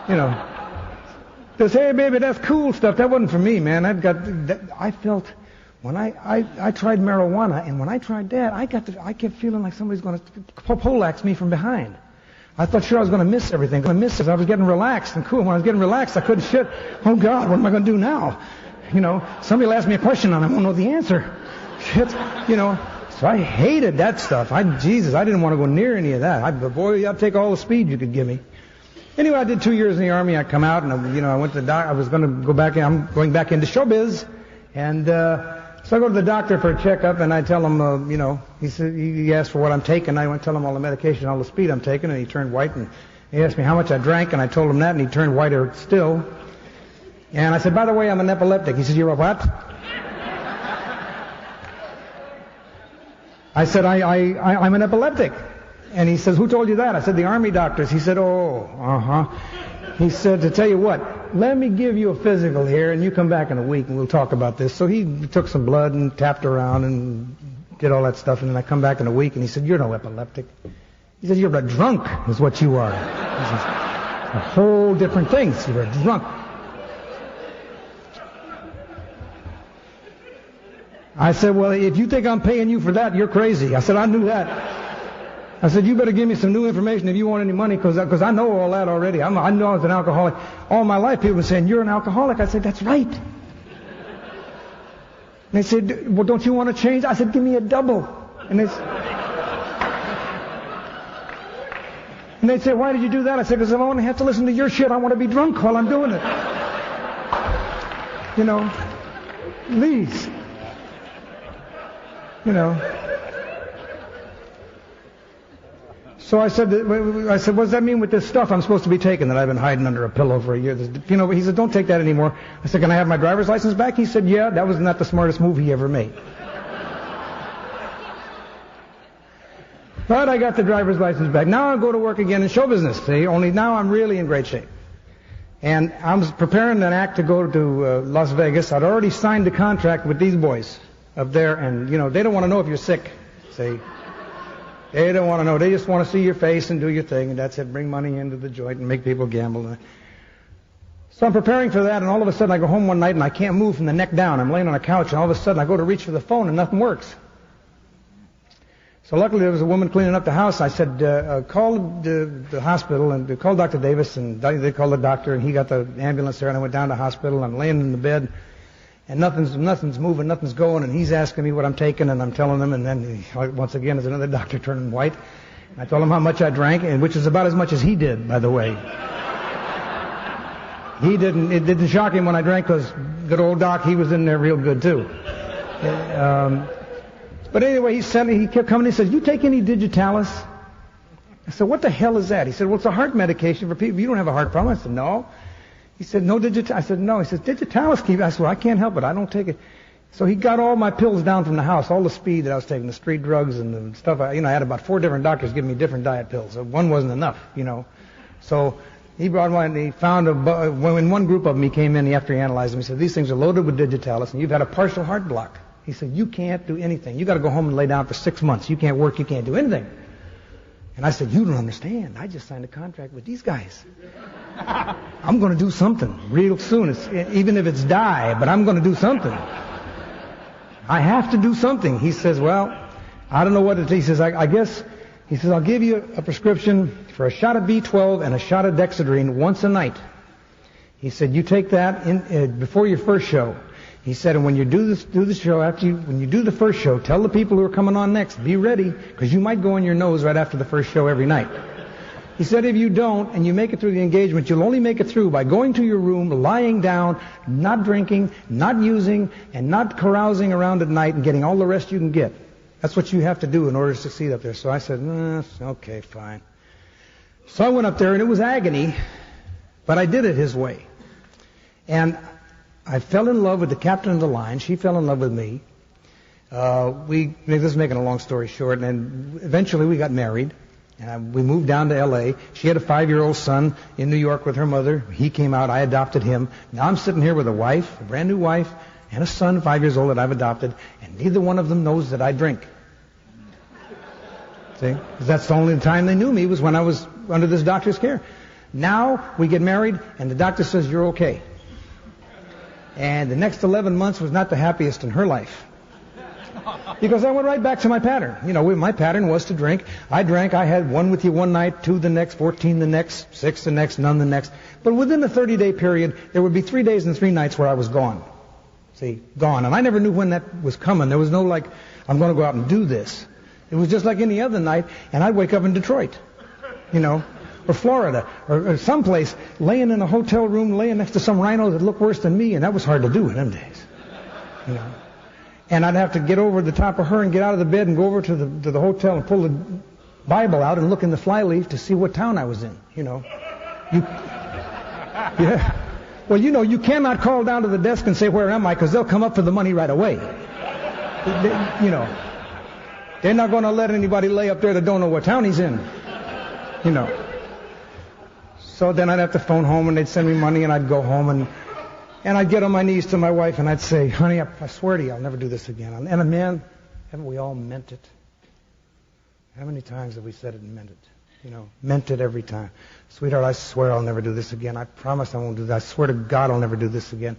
to, They say, hey, baby, that's cool stuff. That wasn't for me, man. I felt, when I tried marijuana, and when I tried that, I kept feeling like somebody's going to poleaxe me from behind. I thought sure I was going to miss everything. I missed it. I was getting relaxed and cool. When I was getting relaxed, I couldn't shit. Oh, God, what am I going to do now? Somebody will ask me a question and I won't know the answer. Shit, So I hated that stuff. I didn't want to go near any of that. I'd take all the speed you could give me. Anyway, I did 2 years in the Army. I come out and, I went to the doctor. I was going to go back in. I'm going back into showbiz. And so I go to the doctor for a checkup, and I tell him, he asked for what I'm taking. I went and tell him all the medication, all the speed I'm taking, and he turned white. And he asked me how much I drank, and I told him that, and he turned whiter still. And I said, by the way, I'm an epileptic. He says, you're a what? I said, I'm an epileptic. And he says, who told you that? I said, the Army doctors. He said, He said, to tell you what, let me give you a physical here, and you come back in a week, and we'll talk about this. So he took some blood and tapped around and did all that stuff, and then I come back in a week, and he said, you're no epileptic. He said, you're a drunk, is what you are. This is a whole different thing. You're a drunk. I said, well, if you think I'm paying you for that, you're crazy. I said, I knew that. I said, you better give me some new information if you want any money, because I know all that already. I know I was an alcoholic. All my life people were saying, you're an alcoholic. I said, that's right. And they said, well, don't you want to change? I said, give me a double. And they'd say, why did you do that? I said, because I want to have to listen to your shit. I want to be drunk while I'm doing it. Please. So I said, what does that mean with this stuff I'm supposed to be taking that I've been hiding under a pillow for a year? He said, don't take that anymore. I said, can I have my driver's license back? He said, yeah, that was not the smartest move he ever made. But I got the driver's license back. Now I'll go to work again in show business, see? Only now I'm really in great shape. And I was preparing an act to go to Las Vegas. I'd already signed a contract with these boys up there, and, they don't want to know if you're sick, see? They don't want to know. They just want to see your face and do your thing, and that's it. Bring money into the joint and make people gamble. So I'm preparing for that, and all of a sudden I go home one night, and I can't move from the neck down. I'm laying on a couch, and all of a sudden I go to reach for the phone, and nothing works. So luckily there was a woman cleaning up the house. I said, call the hospital, and call Dr. Davis, and they called the doctor, and he got the ambulance there, and I went down to the hospital. I'm laying in the bed, and nothing's moving, nothing's going, and he's asking me what I'm taking, and I'm telling him, and then once again there's another doctor turning white. And I told him how much I drank, and which is about as much as he did, by the way. It didn't shock him when I drank, because good old doc, he was in there real good too. But anyway, he kept coming, he said, you take any digitalis? I said, what the hell is that? He said, well, it's a heart medication for people. You don't have a heart problem. I said, no. He said, no digitalis. I said, no. He said, digitalis keep. I said, well, I can't help it. I don't take it. So he got all my pills down from the house, all the speed that I was taking, the street drugs and the stuff. I had about 4 different doctors giving me different diet pills. One wasn't enough, So he brought one, and he found when one group of them, he came in after he analyzed them, he said, these things are loaded with digitalis, and you've had a partial heart block. He said, you can't do anything. You got to go home and lay down for 6 months. You can't work. You can't do anything. And I said, you don't understand. I just signed a contract with these guys. I'm going to do something real soon. Even if it's die, but I'm going to do something. I have to do something. He says, well, I don't know what it is. He says, I guess, he says, I'll give you a prescription for a shot of B12 and a shot of dexedrine once a night. He said, you take that before your first show. He said, and when you do the show, when you do the first show, tell the people who are coming on next, be ready, because you might go on your nose right after the first show every night. He said, if you don't, and you make it through the engagement, you'll only make it through by going to your room, lying down, not drinking, not using, and not carousing around at night and getting all the rest you can get. That's what you have to do in order to succeed up there. So I said, okay, fine. So I went up there, and it was agony, but I did it his way. And I fell in love with the captain of the line. She fell in love with me. This is making a long story short, and eventually we got married. And we moved down to L.A. She had a 5-year-old son in New York with her mother. He came out. I adopted him. Now I'm sitting here with a wife, a brand new wife, and a son, 5 years old, that I've adopted, and neither one of them knows that I drink. See? 'Cause that's the only time they knew me was when I was under this doctor's care. Now we get married, and the doctor says, you're okay. And the next 11 months was not the happiest in her life. Because I went right back to my pattern. You know, my pattern was to drink. I drank. I had one with you one night, 2 the next, 14 the next, 6 the next, none the next. But within a 30-day period, there would be 3 days and 3 nights where I was gone. See, gone. And I never knew when that was coming. There was no like, I'm going to go out and do this. It was just like any other night, and I'd wake up in Detroit, you know, or Florida, or someplace, laying in a hotel room, laying next to some rhino that looked worse than me, and that was hard to do in them days, you know. And I'd have to get over the top of her and get out of the bed and go over to the hotel and pull the Bible out and look in the flyleaf to see what town I was in, you know. Yeah. Well, you know, you cannot call down to the desk and say, where am I? Because they'll come up for the money right away. You know. They're not going to let anybody lay up there that don't know what town he's in. You know. So then I'd have to phone home and they'd send me money and I'd go home and I'd get on my knees to my wife and I'd say, honey, I swear to you, I'll never do this again. And man, haven't we all meant it? How many times have we said it and meant it? You know, meant it every time. Sweetheart, I swear I'll never do this again. I promise I won't do that. I swear to God I'll never do this again.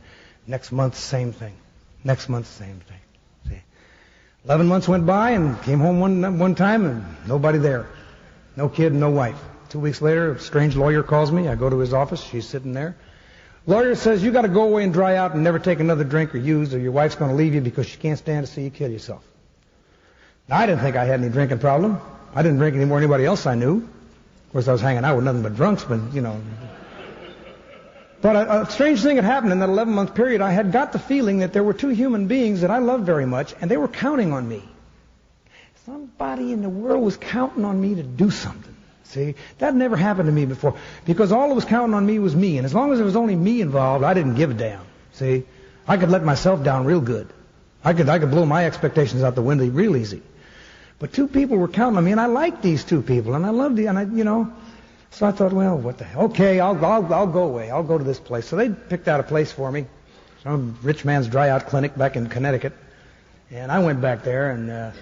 Next month, same thing. Next month, same thing. See? 11 months went by and came home one time and nobody there. No kid, no wife. 2 weeks later, a strange lawyer calls me. I go to his office. She's sitting there. Lawyer says, you got to go away and dry out and never take another drink or use or your wife's going to leave you because she can't stand to see you kill yourself. Now, I didn't think I had any drinking problem. I didn't drink any more than anybody else I knew. Of course, I was hanging out with nothing but drunks, but, you know. But a strange thing had happened in that 11-month period. I had got the feeling that there were 2 human beings that I loved very much, and they were counting on me. Somebody in the world was counting on me to do something. See, that never happened to me before, because all that was counting on me was me, and as long as there was only me involved, I didn't give a damn. See, I could let myself down real good. I could blow my expectations out the window real easy. But 2 people were counting on me, and I liked these 2 people, and I loved you know. So I thought, well, what the hell? Okay, I'll go away. I'll go to this place. So they picked out a place for me, some rich man's dry out clinic back in Connecticut, and I went back there, and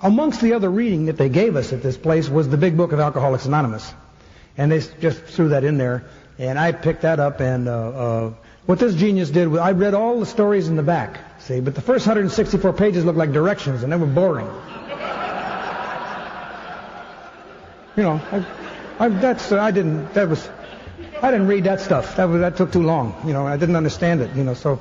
amongst the other reading that they gave us at this place was the big book of Alcoholics Anonymous. And they just threw that in there. And I picked that up, and what this genius did was I read all the stories in the back, see, but the first 164 pages looked like directions, and they were boring. You know, I didn't read that stuff. That took too long. You know, I didn't understand it, you know, so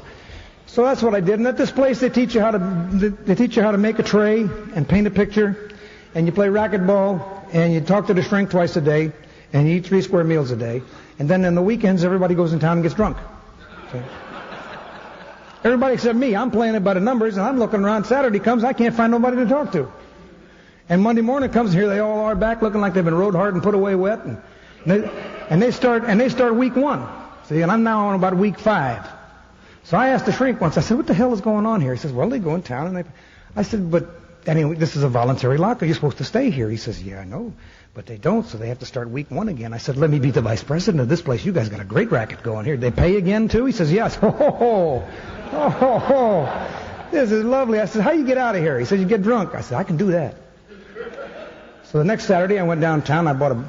that's what I did. And at this place, they teach you how to make a tray and paint a picture, and you play racquetball, and you talk to the shrink twice a day, and you eat 3 square meals a day. And then on the weekends, everybody goes in town and gets drunk. Okay. Everybody except me. I'm playing it by the numbers, and I'm looking around. Saturday comes, I can't find nobody to talk to. And Monday morning comes, here they all are back looking like they've been rode hard and put away wet. And they start week 1. See, and I'm now on about week 5. So I asked the shrink once, I said, what the hell is going on here? He says, well, they go in town and I said, but anyway, this is a voluntary locker. You're supposed to stay here. He says, yeah, I know, but they don't, so they have to start week 1 again. I said, let me be the vice president of this place. You guys got a great racket going here. They pay again, too? He says, yes. Oh, this is lovely. I said, how you get out of here? He said, you get drunk. I said, I can do that. So the next Saturday, I went downtown. I bought a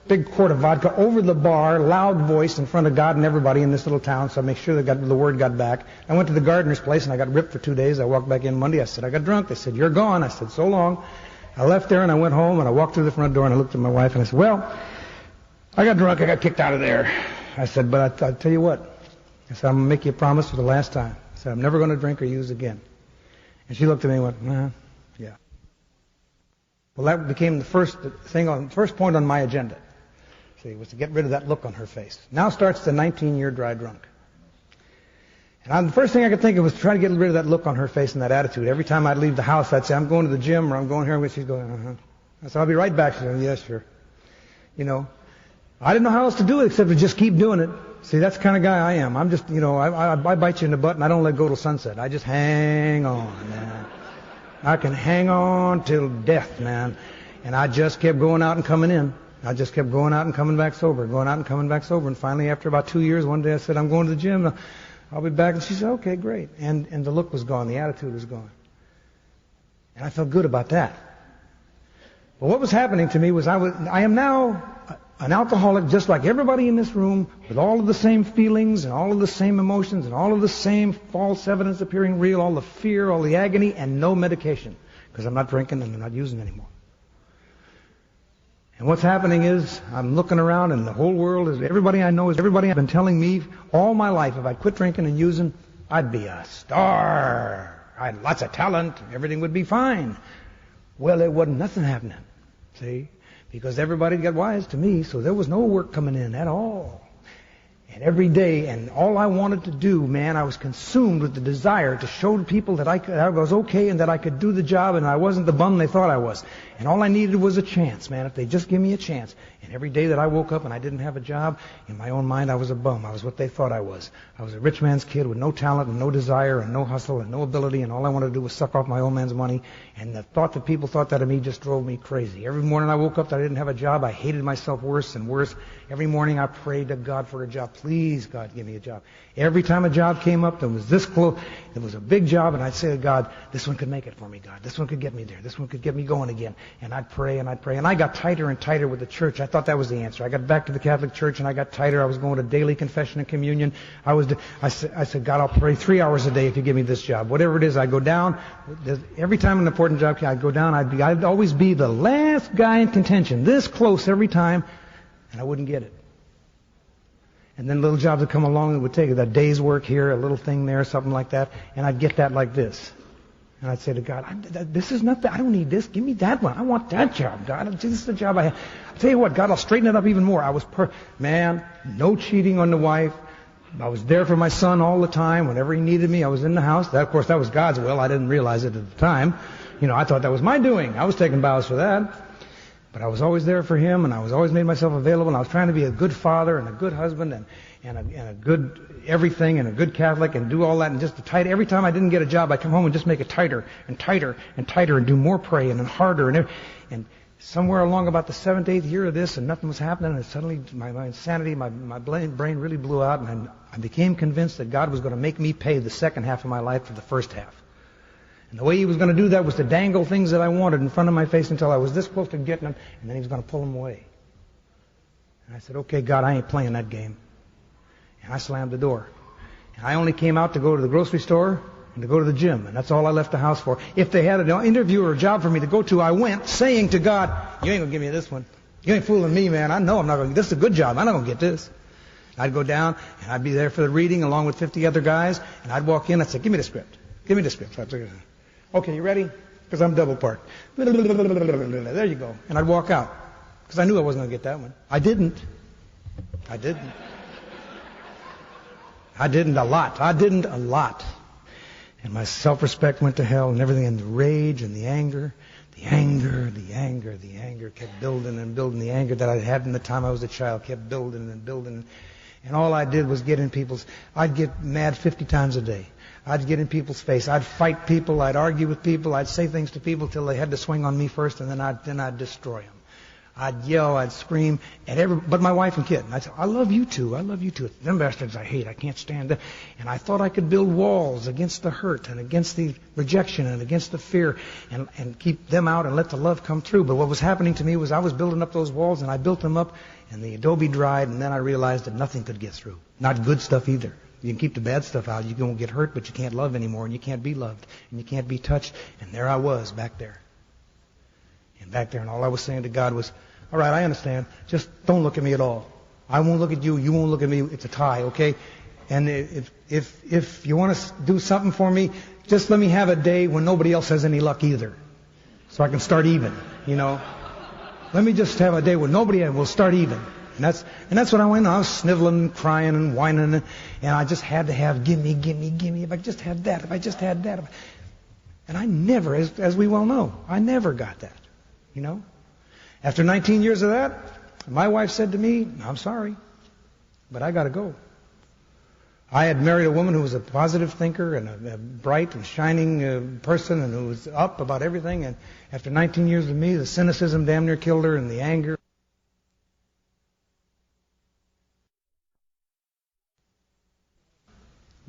big quart of vodka over the bar, loud voice in front of God and everybody in this little town, so I make sure the word got back. I went to the gardener's place, and I got ripped for 2 days. I walked back in Monday. I said, I got drunk. They said, you're gone. I said, so long. I left there, and I went home, and I walked through the front door, and I looked at my wife, and I said, well, I got drunk. I got kicked out of there. I said, but I'll tell you what. I said, I'm going to make you a promise for the last time. I said, I'm never going to drink or use again. And she looked at me and went, yeah. Well, that became the first point on my agenda. See, was to get rid of that look on her face. Now starts the 19-year dry drunk. And the first thing I could think of was to try to get rid of that look on her face and that attitude. Every time I'd leave the house, I'd say, I'm going to the gym, or I'm going here. And she's going, I said, I'll be right back. She said, yeah, sure. You know, I didn't know how else to do it except to just keep doing it. See, that's the kind of guy I am. I'm just, you know, I bite you in the butt, and I don't let go till sunset. I just hang on, man. I can hang on till death, man. And I just kept going out and coming in. I just kept going out and coming back sober, going out and coming back sober. And finally, after about 2 years, one day I said, I'm going to the gym. I'll be back. And she said, okay, great. And the look was gone. The attitude was gone. And I felt good about that. But what was happening to me was I am now an alcoholic just like everybody in this room, with all of the same feelings and all of the same emotions and all of the same false evidence appearing real, all the fear, all the agony, and no medication, because I'm not drinking and I'm not using anymore. And what's happening is I'm looking around and the whole world is, everybody I know is, everybody have been telling me all my life if I'd quit drinking and using, I'd be a star. I had lots of talent. Everything would be fine. Well, there wasn't nothing happening. See? Because everybody got wise to me, so there was no work coming in at all. And every day, and all I wanted to do, man, I was consumed with the desire to show people that I was okay and that I could do the job and I wasn't the bum they thought I was. And all I needed was a chance, man, if they just give me a chance. And every day that I woke up and I didn't have a job, in my own mind I was a bum. I was what they thought I was. I was a rich man's kid with no talent and no desire and no hustle and no ability, and all I wanted to do was suck off my old man's money. And the thought that people thought that of me just drove me crazy. Every morning I woke up that I didn't have a job, I hated myself worse and worse. Every morning I prayed to God for a job. Please, God, give me a job. Every time a job came up that was this close, it was a big job, and I'd say to God, this one could make it for me, God. This one could get me there. This one could get me going again. And I'd pray and I'd pray. And I got tighter and tighter with the church. I thought that was the answer. I got back to the Catholic Church and I got tighter. I was going to daily confession and communion. I said, God, I'll pray 3 hours a day if you give me this job. Whatever it is, I go down. Every time an important job came, I'd go down. I'd always be the last guy in contention, this close every time, and I wouldn't get it. And then little jobs would come along and would take it, a day's work here, a little thing there, something like that, and I'd get that like this. And I'd say to God, this is not that. I don't need this. Give me that one. I want that job, God. This is the job I have. I'll tell you what, God, I'll straighten it up even more. I was no cheating on the wife. I was there for my son all the time. Whenever he needed me, I was in the house. Of course, that was God's will. I didn't realize it at the time. I thought that was my doing. I was taking vows for that. But I was always there for him, and I was always made myself available, and I was trying to be a good father and a good husband and a good everything and a good Catholic and do all that, and just every time I didn't get a job, I'd come home and just make it tighter and tighter and tighter and do more praying and harder. And somewhere along about the 7th, 8th year of this, and nothing was happening, and suddenly my insanity, my brain really blew out, and I became convinced that God was going to make me pay the second half of my life for the first half. And the way he was going to do that was to dangle things that I wanted in front of my face until I was this close to getting them, and then he was going to pull them away. And I said, okay, God, I ain't playing that game. And I slammed the door. And I only came out to go to the grocery store and to go to the gym, and that's all I left the house for. If they had an interview or a job for me to go to, I went saying to God, you ain't going to give me this one. You ain't fooling me, man. I know I'm not going to get this. Is a good job. I'm not going to get this. I'd go down, and I'd be there for the reading along with 50 other guys, and I'd walk in, I'd say, give me the script. Give me the script. I'd say, okay, you ready? Because I'm double parked. There you go. And I'd walk out. Because I knew I wasn't going to get that one. I didn't a lot. And my self-respect went to hell and everything, and the rage and the anger kept building and building. The anger that I had in the time I was a child kept building and building. And all I did was I'd get mad 50 times a day. I'd get in people's face. I'd fight people. I'd argue with people. I'd say things to people till they had to swing on me first, and then I'd destroy them. I'd yell. I'd scream at but my wife and kid. And I'd say, I love you two. I love you two. Them bastards I hate. I can't stand them. And I thought I could build walls against the hurt and against the rejection and against the fear and keep them out and let the love come through. But what was happening to me was I was building up those walls, and I built them up, and the adobe dried, and then I realized that nothing could get through. Not good stuff either. You can keep the bad stuff out. You don't get hurt, but you can't love anymore, and you can't be loved, and you can't be touched. And there I was back there. And all I was saying to God was, all right, I understand. Just don't look at me at all. I won't look at you. You won't look at me. It's a tie, okay? And if you want to do something for me, just let me have a day when nobody else has any luck either, so I can start even, Let me just have a day when nobody else will start even. And that's what I went on. I was sniveling, crying, and whining, and I just had to have, give me. If I just had that. And I never, as we well know, I never got that. After 19 years of that, my wife said to me, I'm sorry, but I got to go. I had married a woman who was a positive thinker and a bright and shining person, and who was up about everything. And after 19 years with me, the cynicism damn near killed her, and the anger.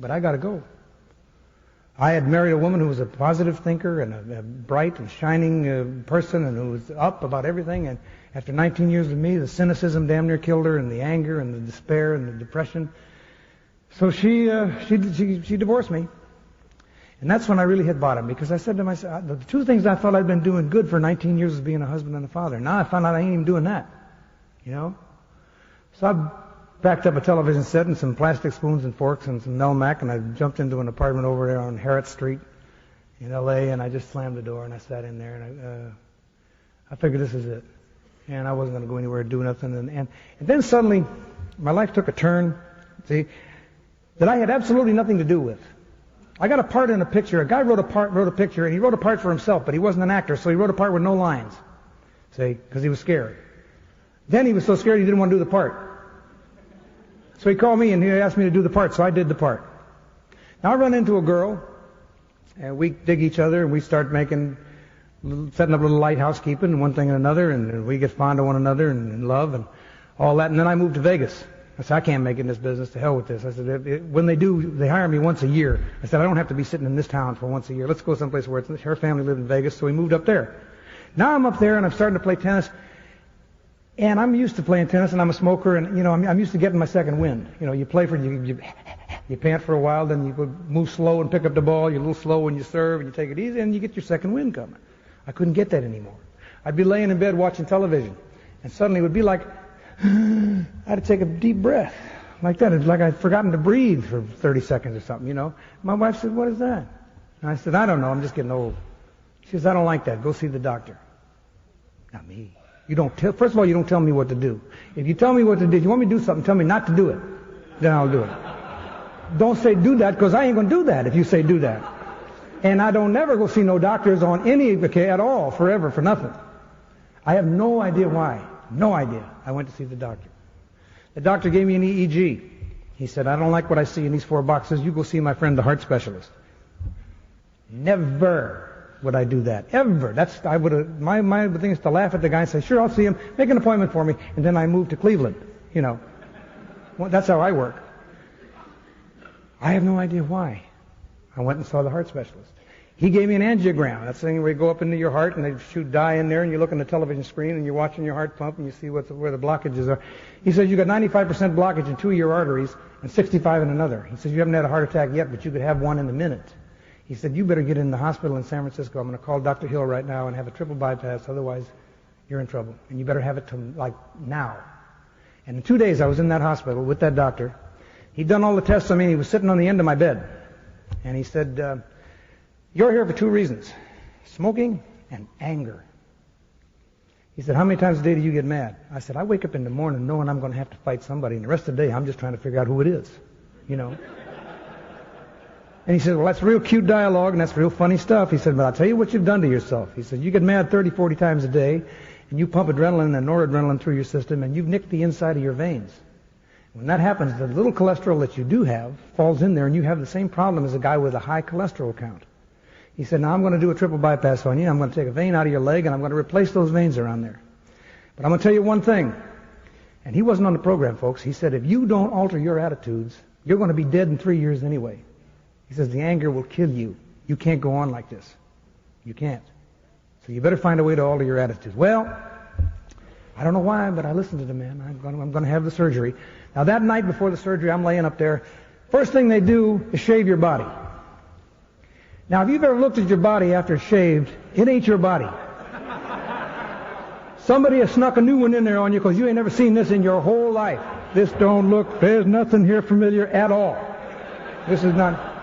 But I got to go. I had married a woman who was a positive thinker and a bright and shining person and who was up about everything. And after 19 years with me, the cynicism damn near killed her, and the anger and the despair and the depression. So she divorced me. And that's when I really hit bottom, because I said to myself, the two things I thought I'd been doing good for 19 years was being a husband and a father. Now I found out I ain't even doing that. You know? So I packed up a television set and some plastic spoons and forks and some Melmac, and I jumped into an apartment over there on Harrod Street in L.A., and I just slammed the door, and I sat in there, and I figured this is it. And I wasn't going to go anywhere and do nothing. And then suddenly, my life took a turn, see, that I had absolutely nothing to do with. I got a part in a picture. A guy wrote a picture, and he wrote a part for himself, but he wasn't an actor, so he wrote a part with no lines, see, because he was scared. Then he was so scared he didn't want to do the part. So he called me and he asked me to do the part, so I did the part. Now I run into a girl, and we dig each other, and we start setting up a little light housekeeping and one thing and another, and we get fond of one another and in love and all that. And then I moved to Vegas. I said, I can't make it in this business. To hell with this. I said, when they do, they hire me once a year. I said, I don't have to be sitting in this town for once a year. Let's go someplace where her family lived in Vegas, so we moved up there. Now I'm up there, and I'm starting to play tennis. And I'm used to playing tennis, and I'm a smoker, and, you know, I'm used to getting my second wind. You know, you play you pant for a while, then you move slow and pick up the ball. You're a little slow when you serve, and you take it easy, and you get your second wind coming. I couldn't get that anymore. I'd be laying in bed watching television, and suddenly it would be like, I had to take a deep breath, like that. It's like I'd forgotten to breathe for 30 seconds or something, you know. My wife said, what is that? And I said, I don't know, I'm just getting old. She says, I don't like that. Go see the doctor. Not me. First of all, you don't tell me what to do. If you tell me what to do, if you want me to do something, tell me not to do it. Then I'll do it. Don't say do that, because I ain't going to do that if you say do that. And I don't never go see no doctors on any at all, forever, for nothing. I have no idea why. No idea. I went to see the doctor. The doctor gave me an EEG. He said, I don't like what I see in these 4 boxes. You go see my friend, the heart specialist. Never would I do that. Ever. My thing is to laugh at the guy and say, sure, I'll see him. Make an appointment for me. And then I move to Cleveland. You know. Well, that's how I work. I have no idea why. I went and saw the heart specialist. He gave me an angiogram. That's the thing where you go up into your heart and they shoot dye in there and you look on the television screen and you're watching your heart pump and you see where the blockages are. He says, you got 95% blockage in 2 of your arteries and 65 in another. He says, you haven't had a heart attack yet, but you could have one in a minute. He said, you better get in the hospital in San Francisco. I'm going to call Dr. Hill right now and have a triple bypass. Otherwise, you're in trouble. And you better have it now. And in 2 days, I was in that hospital with that doctor. He'd done all the tests on me, and he was sitting on the end of my bed. And he said, you're here for 2 reasons, smoking and anger. He said, how many times a day do you get mad? I said, I wake up in the morning knowing I'm going to have to fight somebody, and the rest of the day I'm just trying to figure out who it is, you know. And he said, well, that's real cute dialogue, and that's real funny stuff. He said, but I'll tell you what you've done to yourself. He said, you get mad 30, 40 times a day, and you pump adrenaline and noradrenaline through your system, and you've nicked the inside of your veins. When that happens, the little cholesterol that you do have falls in there, and you have the same problem as a guy with a high cholesterol count. He said, now I'm going to do a triple bypass on you. I'm going to take a vein out of your leg, and I'm going to replace those veins around there. But I'm going to tell you one thing. And he wasn't on the program, folks. He said, if you don't alter your attitudes, you're going to be dead in 3 years anyway. He says, the anger will kill you. You can't go on like this. You can't. So you better find a way to alter your attitudes. Well, I don't know why, but I listened to the man. I'm going to have the surgery. Now, that night before the surgery, I'm laying up there. First thing they do is shave your body. Now, if you've ever looked at your body after it's shaved, it ain't your body. Somebody has snuck a new one in there on you because you ain't never seen this in your whole life. This don't look, there's nothing here familiar at all. This is not.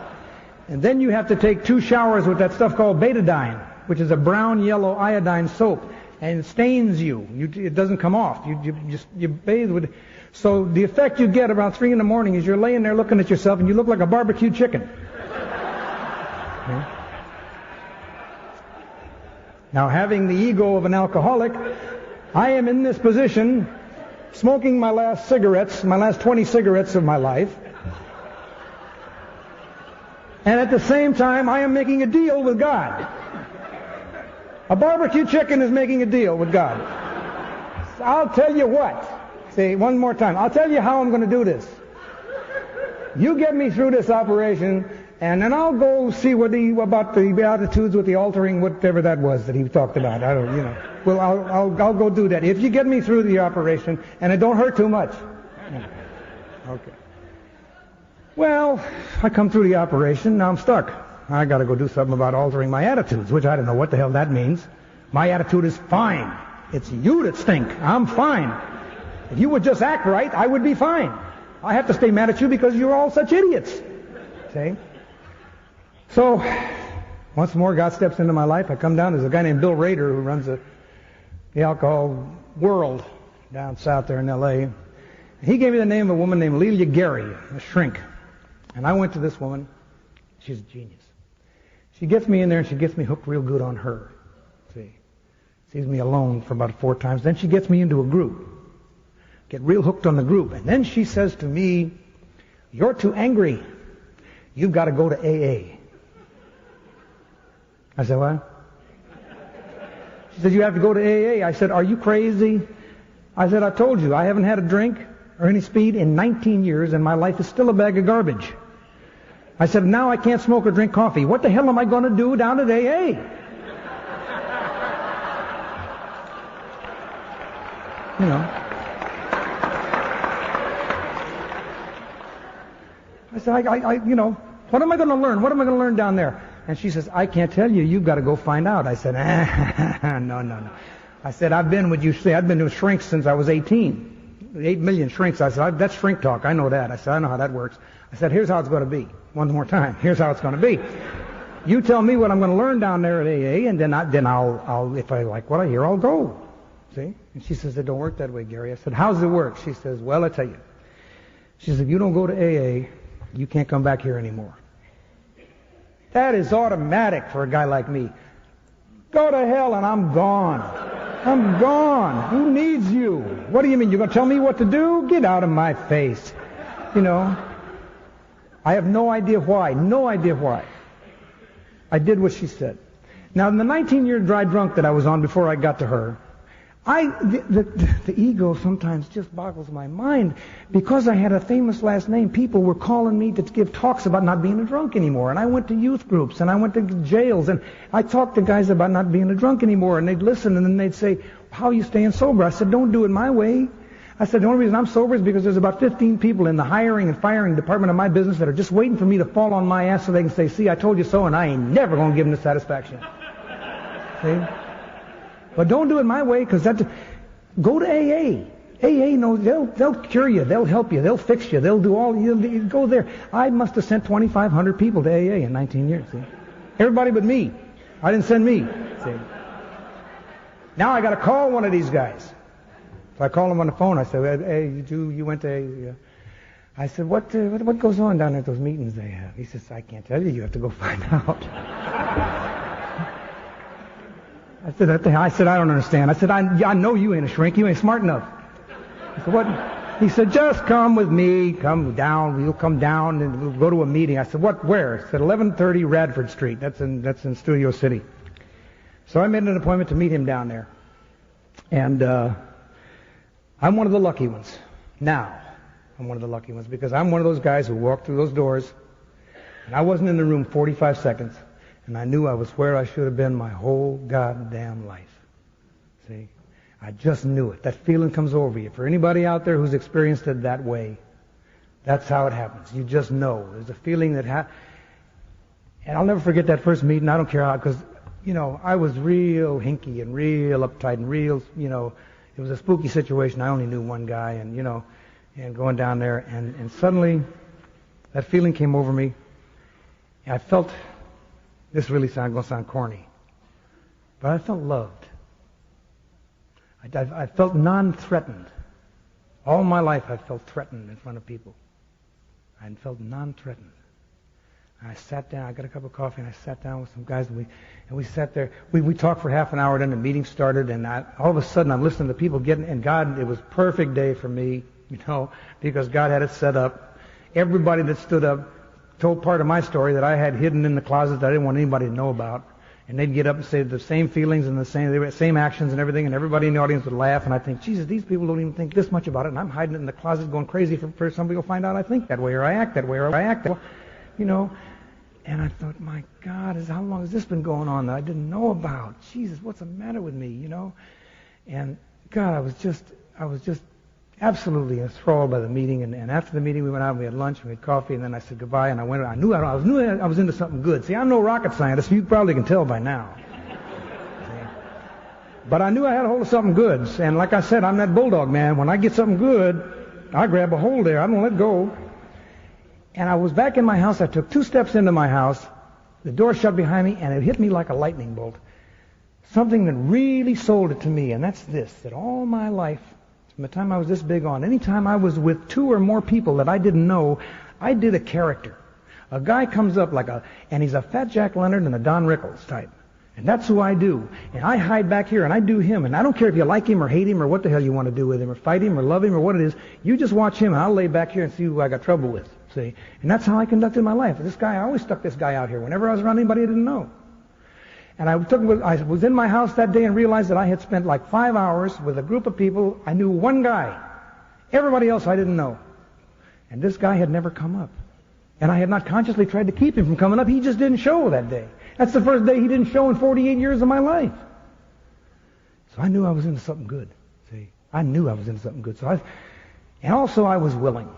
And then you have to take 2 showers with that stuff called betadine, which is a brown-yellow iodine soap, and it stains you. It doesn't come off. You bathe with it. So the effect you get around 3 in the morning is you're laying there looking at yourself, and you look like a barbecue chicken. Okay. Now, having the ego of an alcoholic, I am in this position, smoking my last 20 cigarettes of my life. And at the same time, I am making a deal with God. A barbecue chicken is making a deal with God. So I'll tell you what. See, one more time. I'll tell you how I'm going to do this. You get me through this operation, And then I'll go see about the Beatitudes with the altering, whatever that was that he talked about. I don't, Well, I'll go do that. If you get me through the operation, and it don't hurt too much. Yeah. Okay. Well, I come through the operation, now I'm stuck. I got to go do something about altering my attitudes, which I don't know what the hell that means. My attitude is fine. It's you that stink. I'm fine. If you would just act right, I would be fine. I have to stay mad at you because you're all such idiots. See? So, once more, God steps into my life. I come down. There's a guy named Bill Rader who runs the alcohol world down south there in L.A. He gave me the name of a woman named Lelia Gary, a shrink. And I went to this woman. She's a genius. She gets me in there and she gets me hooked real good on her. See? Sees me alone for about 4 times. Then she gets me into a group. Get real hooked on the group. And then she says to me, "You're too angry. You've got to go to AA." I said, "What?" She said, "You have to go to AA." I said, "Are you crazy?" I said, "I told you, I haven't had a drink or any speed in 19 years, and my life is still a bag of garbage." I said, "Now I can't smoke or drink coffee. What the hell am I going to do down at AA?" I said, what am I going to learn? What am I going to learn down there? And she says, "I can't tell you. You've got to go find out." I said, No. I said, "I've been with you. I've been to shrinks since I was 18. 8 million shrinks." I said, "That's shrink talk. I know that." I said, "I know how that works." I said, "Here's how it's going to be. One more time. Here's how it's going to be. You tell me what I'm going to learn down there at AA, and then I'll if I like what I hear, I'll go." See? And she says, "It don't work that way, Gary." I said, "How does it work?" She says, "Well, I tell you." She says, "If you don't go to AA, you can't come back here anymore." That is automatic for a guy like me. Go to hell and I'm gone. I'm gone. Who needs you? What do you mean? You're going to tell me what to do? Get out of my face. I have no idea why. No idea why. I did what she said. Now, in the 19-year dry drunk that I was on before I got to her, the ego sometimes just boggles my mind. Because I had a famous last name, people were calling me to give talks about not being a drunk anymore. And I went to youth groups, and I went to jails, and I talked to guys about not being a drunk anymore. And they'd listen, and then they'd say, "How are you staying sober?" I said, "Don't do it my way." I said, "The only reason I'm sober is because there's about 15 people in the hiring and firing department of my business that are just waiting for me to fall on my ass so they can say, 'See, I told you so,' and I ain't never going to give them the satisfaction." See? But don't do it my way, because go to AA. AA knows they'll cure you, they'll help you, they'll fix you, they'll do all. You go there. I must have sent 2,500 people to AA in 19 years. See, everybody but me. I didn't send me. See, now I got to call one of these guys. So I called him on the phone. I said, "Hey, you went to AA?" I said, "What goes on down at those meetings they have?" He says, "I can't tell you. You have to go find out." I said, "I don't understand." I said, I know you ain't a shrink. You ain't smart enough." I said, "What?" He said, "Just come with me. Come down. We'll come down and we'll go to a meeting." I said, "What? Where?" He said, 1130 Radford Street. That's in Studio City. So I made an appointment to meet him down there. And I'm one of the lucky ones. Now, I'm one of the lucky ones because I'm one of those guys who walked through those doors, and I wasn't in the room 45 seconds. And I knew I was where I should have been my whole goddamn life. See? I just knew it. That feeling comes over you. For anybody out there who's experienced it that way, that's how it happens. You just know. There's a feeling that and I'll never forget that first meeting. I don't care how, because, I was real hinky and real uptight and real, it was a spooky situation. I only knew one guy and going down there and suddenly that feeling came over me. And I felt, this really going to sound corny, but I felt loved. I felt non-threatened. All my life I felt threatened in front of people. I felt non-threatened. And I sat down, I got a cup of coffee, and I sat down with some guys, and we sat there. We talked for half an hour, then the meeting started, and all of a sudden I'm listening to people and God, it was a perfect day for me, because God had it set up. Everybody that stood up told part of my story that I had hidden in the closet that I didn't want anybody to know about. And they'd get up and say the same feelings and the same actions and everything, and everybody in the audience would laugh. And I think, Jesus, these people don't even think this much about it, and I'm hiding it in the closet going crazy for somebody will find out I think that way, or I act that way, or I act that way. And I thought, my God, how long has this been going on that I didn't know about? Jesus, what's the matter with me, you know? And God, I was just absolutely enthralled by the meeting. And after the meeting, we went out and we had lunch and we had coffee, and then I said goodbye, and I went. I knew I was into something good. See, I'm no rocket scientist. You probably can tell by now. But I knew I had a hold of something good. And like I said, I'm that bulldog man. When I get something good, I grab a hold there. I don't let go. And I was back in my house. I took 2 steps into my house. The door shut behind me, and it hit me like a lightning bolt. Something that really sold it to me, and that's this, that all my life, from the time I was this big on, any time I was with 2 or more people that I didn't know, I did a character. A guy comes up and he's a fat Jack Leonard and a Don Rickles type. And that's who I do. And I hide back here and I do him. And I don't care if you like him or hate him or what the hell you want to do with him or fight him or love him or what it is. You just watch him and I'll lay back here and see who I got trouble with. See? And that's how I conducted my life. This guy, I always stuck this guy out here whenever I was around anybody I didn't know. And I was in my house that day and realized that I had spent like 5 hours with a group of people. I knew one guy. Everybody else I didn't know. And this guy had never come up. And I had not consciously tried to keep him from coming up. He just didn't show that day. That's the first day he didn't show in 48 years of my life. So I knew I was into something good. See, I knew I was into something good. And also I was willing.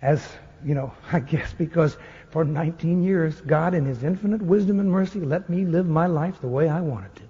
As, you know, I guess because for 19 years, God in His infinite wisdom and mercy let me live my life the way I wanted to.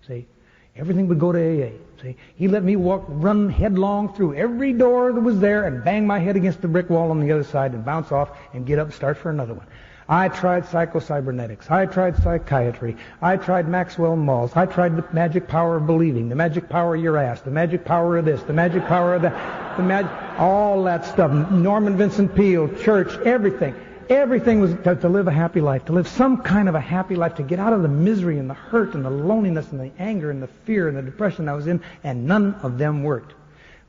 See, everything would go to AA. See, He let me run headlong through every door that was there and bang my head against the brick wall on the other side and bounce off and get up and start for another one. I tried psycho-cybernetics. I tried psychiatry. I tried Maxwell Maltz. I tried the magic power of believing, the magic power of your ass, the magic power of this, the magic power of that, all that stuff. Norman Vincent Peale, church, everything. Everything was to live a happy life, to live some kind of a happy life, to get out of the misery and the hurt and the loneliness and the anger and the fear and the depression I was in, and none of them worked.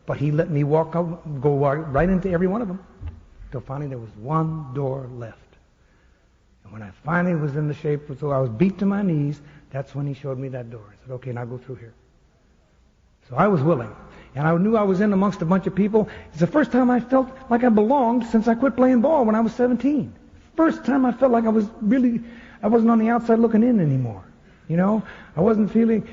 But He let me go right into every one of them, till finally there was one door left. And when I finally was in the shape, so I was beat to my knees, that's when He showed me that door. I said, okay, now go through here. So I was willing. And I knew I was in amongst a bunch of people. It's the first time I felt like I belonged since I quit playing ball when I was 17. First time I felt like I wasn't on the outside looking in anymore. You know, I wasn't feeling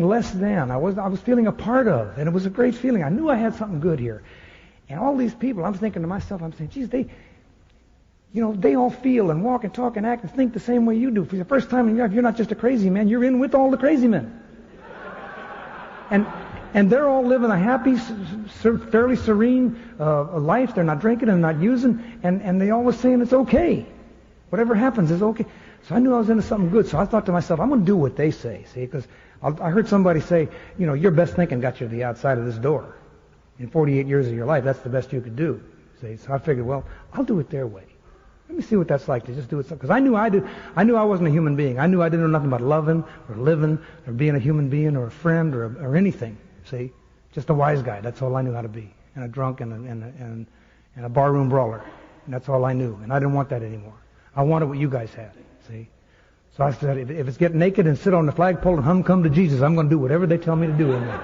less than. I was feeling a part of. And it was a great feeling. I knew I had something good here. And all these people, I'm thinking to myself, I'm saying, geez, they all feel and walk and talk and act and think the same way you do. For the first time in your life, you're not just a crazy man, you're in with all the crazy men. And they're all living a happy, fairly serene life. They're not drinking and not using, and they always saying it's okay. Whatever happens is okay. So I knew I was into something good. So I thought to myself, I'm going to do what they say. See, because I heard somebody say, you know, your best thinking got you to the outside of this door. In 48 years of your life, that's the best you could do. See, so I figured, well, I'll do it their way. Let me see what that's like to just do it. Because I knew I wasn't a human being. I knew I didn't know nothing about loving or living or being a human being or a friend or anything. See, just a wise guy. That's all I knew how to be. And a drunk and a barroom brawler. And that's all I knew. And I didn't want that anymore. I wanted what you guys had. See. So I said, if it's get naked and sit on the flagpole and hum "Come to Jesus," I'm going to do whatever they tell me to do in there.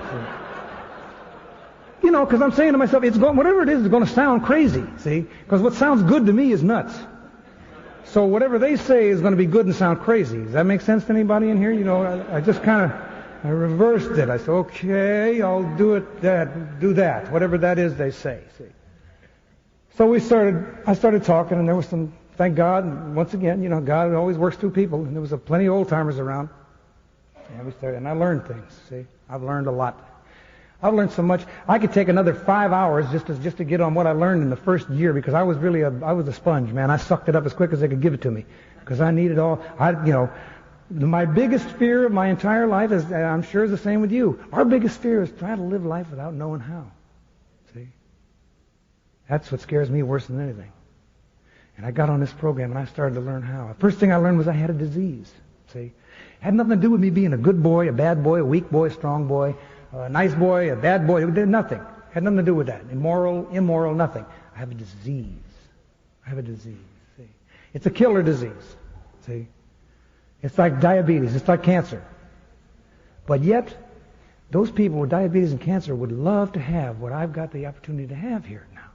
See? You know, because I'm saying to myself, whatever it is, it's going to sound crazy. See, because what sounds good to me is nuts. So whatever they say is going to be good and sound crazy. Does that make sense to anybody in here? You know, I just kind of reversed it. I said, okay, I'll do that, whatever that is they say. See. So I started talking, and there was some, thank God, and once again, you know, God always works through people, and there was plenty of old timers around. And I learned things. See, I've learned a lot. I've learned so much. I could take another 5 hours just to get on what I learned in the first year, because I was a sponge, man. I sucked it up as quick as they could give it to me, because I needed all. My biggest fear of my entire life is, I'm sure, is the same with you. Our biggest fear is trying to live life without knowing how. See, that's what scares me worse than anything. And I got on this program and I started to learn how. The first thing I learned was I had a disease. See, it had nothing to do with me being a good boy, a bad boy, a weak boy, a strong boy. A nice boy, a bad boy, it did nothing. It had nothing to do with that. Immoral, nothing. I have a disease. See, it's a killer disease. See, it's like diabetes. It's like cancer. But yet, those people with diabetes and cancer would love to have what I've got the opportunity to have here now.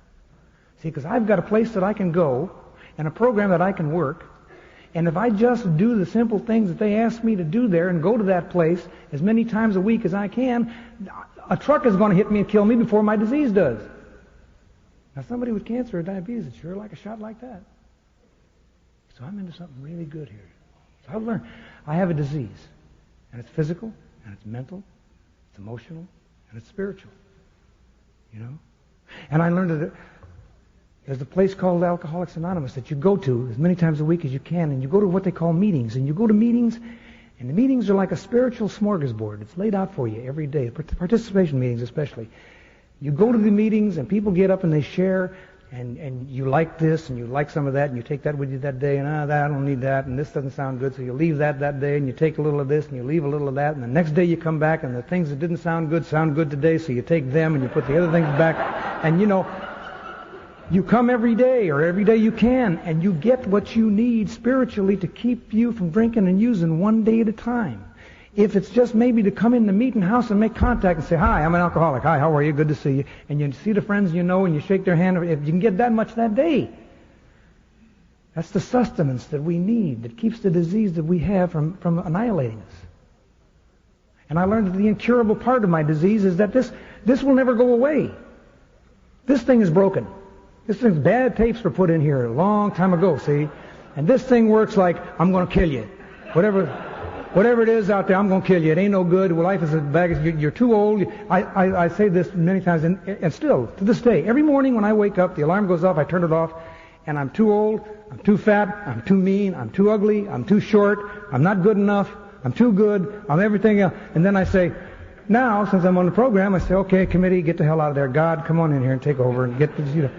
See, because I've got a place that I can go and a program that I can work. And if I just do the simple things that they ask me to do there and go to that place as many times a week as I can, a truck is going to hit me and kill me before my disease does. Now, somebody with cancer or diabetes, it's sure like a shot like that. So I'm into something really good here. So I've learned I have a disease, and it's physical, and it's mental, it's emotional, and it's spiritual. You know? And I learned that there's a place called Alcoholics Anonymous that you go to as many times a week as you can, and you go to what they call meetings. And you go to meetings, and the meetings are like a spiritual smorgasbord. It's laid out for you every day, participation meetings especially. You go to the meetings, and people get up and they share, and you like this, and you like some of that, and you take that with you that day, and that I don't need that, and this doesn't sound good, so you leave that day, and you take a little of this, and you leave a little of that, and the next day you come back, and the things that didn't sound good today, so you take them, and you put the other things back, and you know, you come every day, or every day you can, and you get what you need spiritually to keep you from drinking and using one day at a time. If it's just maybe to come in the meeting house and make contact and say, hi, I'm an alcoholic. Hi, how are you? Good to see you. And you see the friends you know and you shake their hand. If you can get that much that day, that's the sustenance that we need that keeps the disease that we have from annihilating us. And I learned that the incurable part of my disease is that this will never go away. This thing is broken. This thing's bad tapes were put in here a long time ago, see? And this thing works like, I'm going to kill you. Whatever it is out there, I'm going to kill you. It ain't no good. Well, life is a bag. You're too old. I say this many times, and still, to this day, every morning when I wake up, the alarm goes off, I turn it off, and I'm too old, I'm too fat, I'm too mean, I'm too ugly, I'm too short, I'm not good enough, I'm too good, I'm everything else. And then I say, now, since I'm on the program, I say, okay, committee, get the hell out of there. God, come on in here and take over and get this,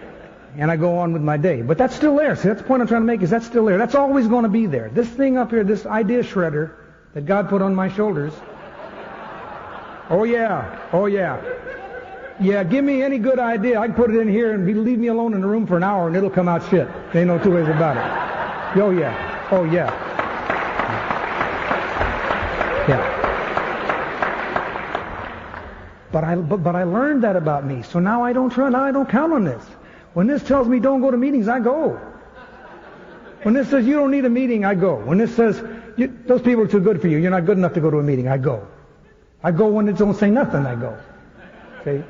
and I go on with my day. But that's still there. See, that's the point I'm trying to make, is that's still there. That's always going to be there. This thing up here, this idea shredder that God put on my shoulders. Oh yeah. Yeah, give me any good idea. I can put it in here and leave me alone in the room for an hour and it'll come out shit. There ain't no two ways about it. Oh yeah. Yeah. But I learned that about me. So now I don't count on this. When this tells me don't go to meetings, I go. When this says you don't need a meeting, I go. When this says those people are too good for you, you're not good enough to go to a meeting, I go. I go when it don't say nothing, I go. See?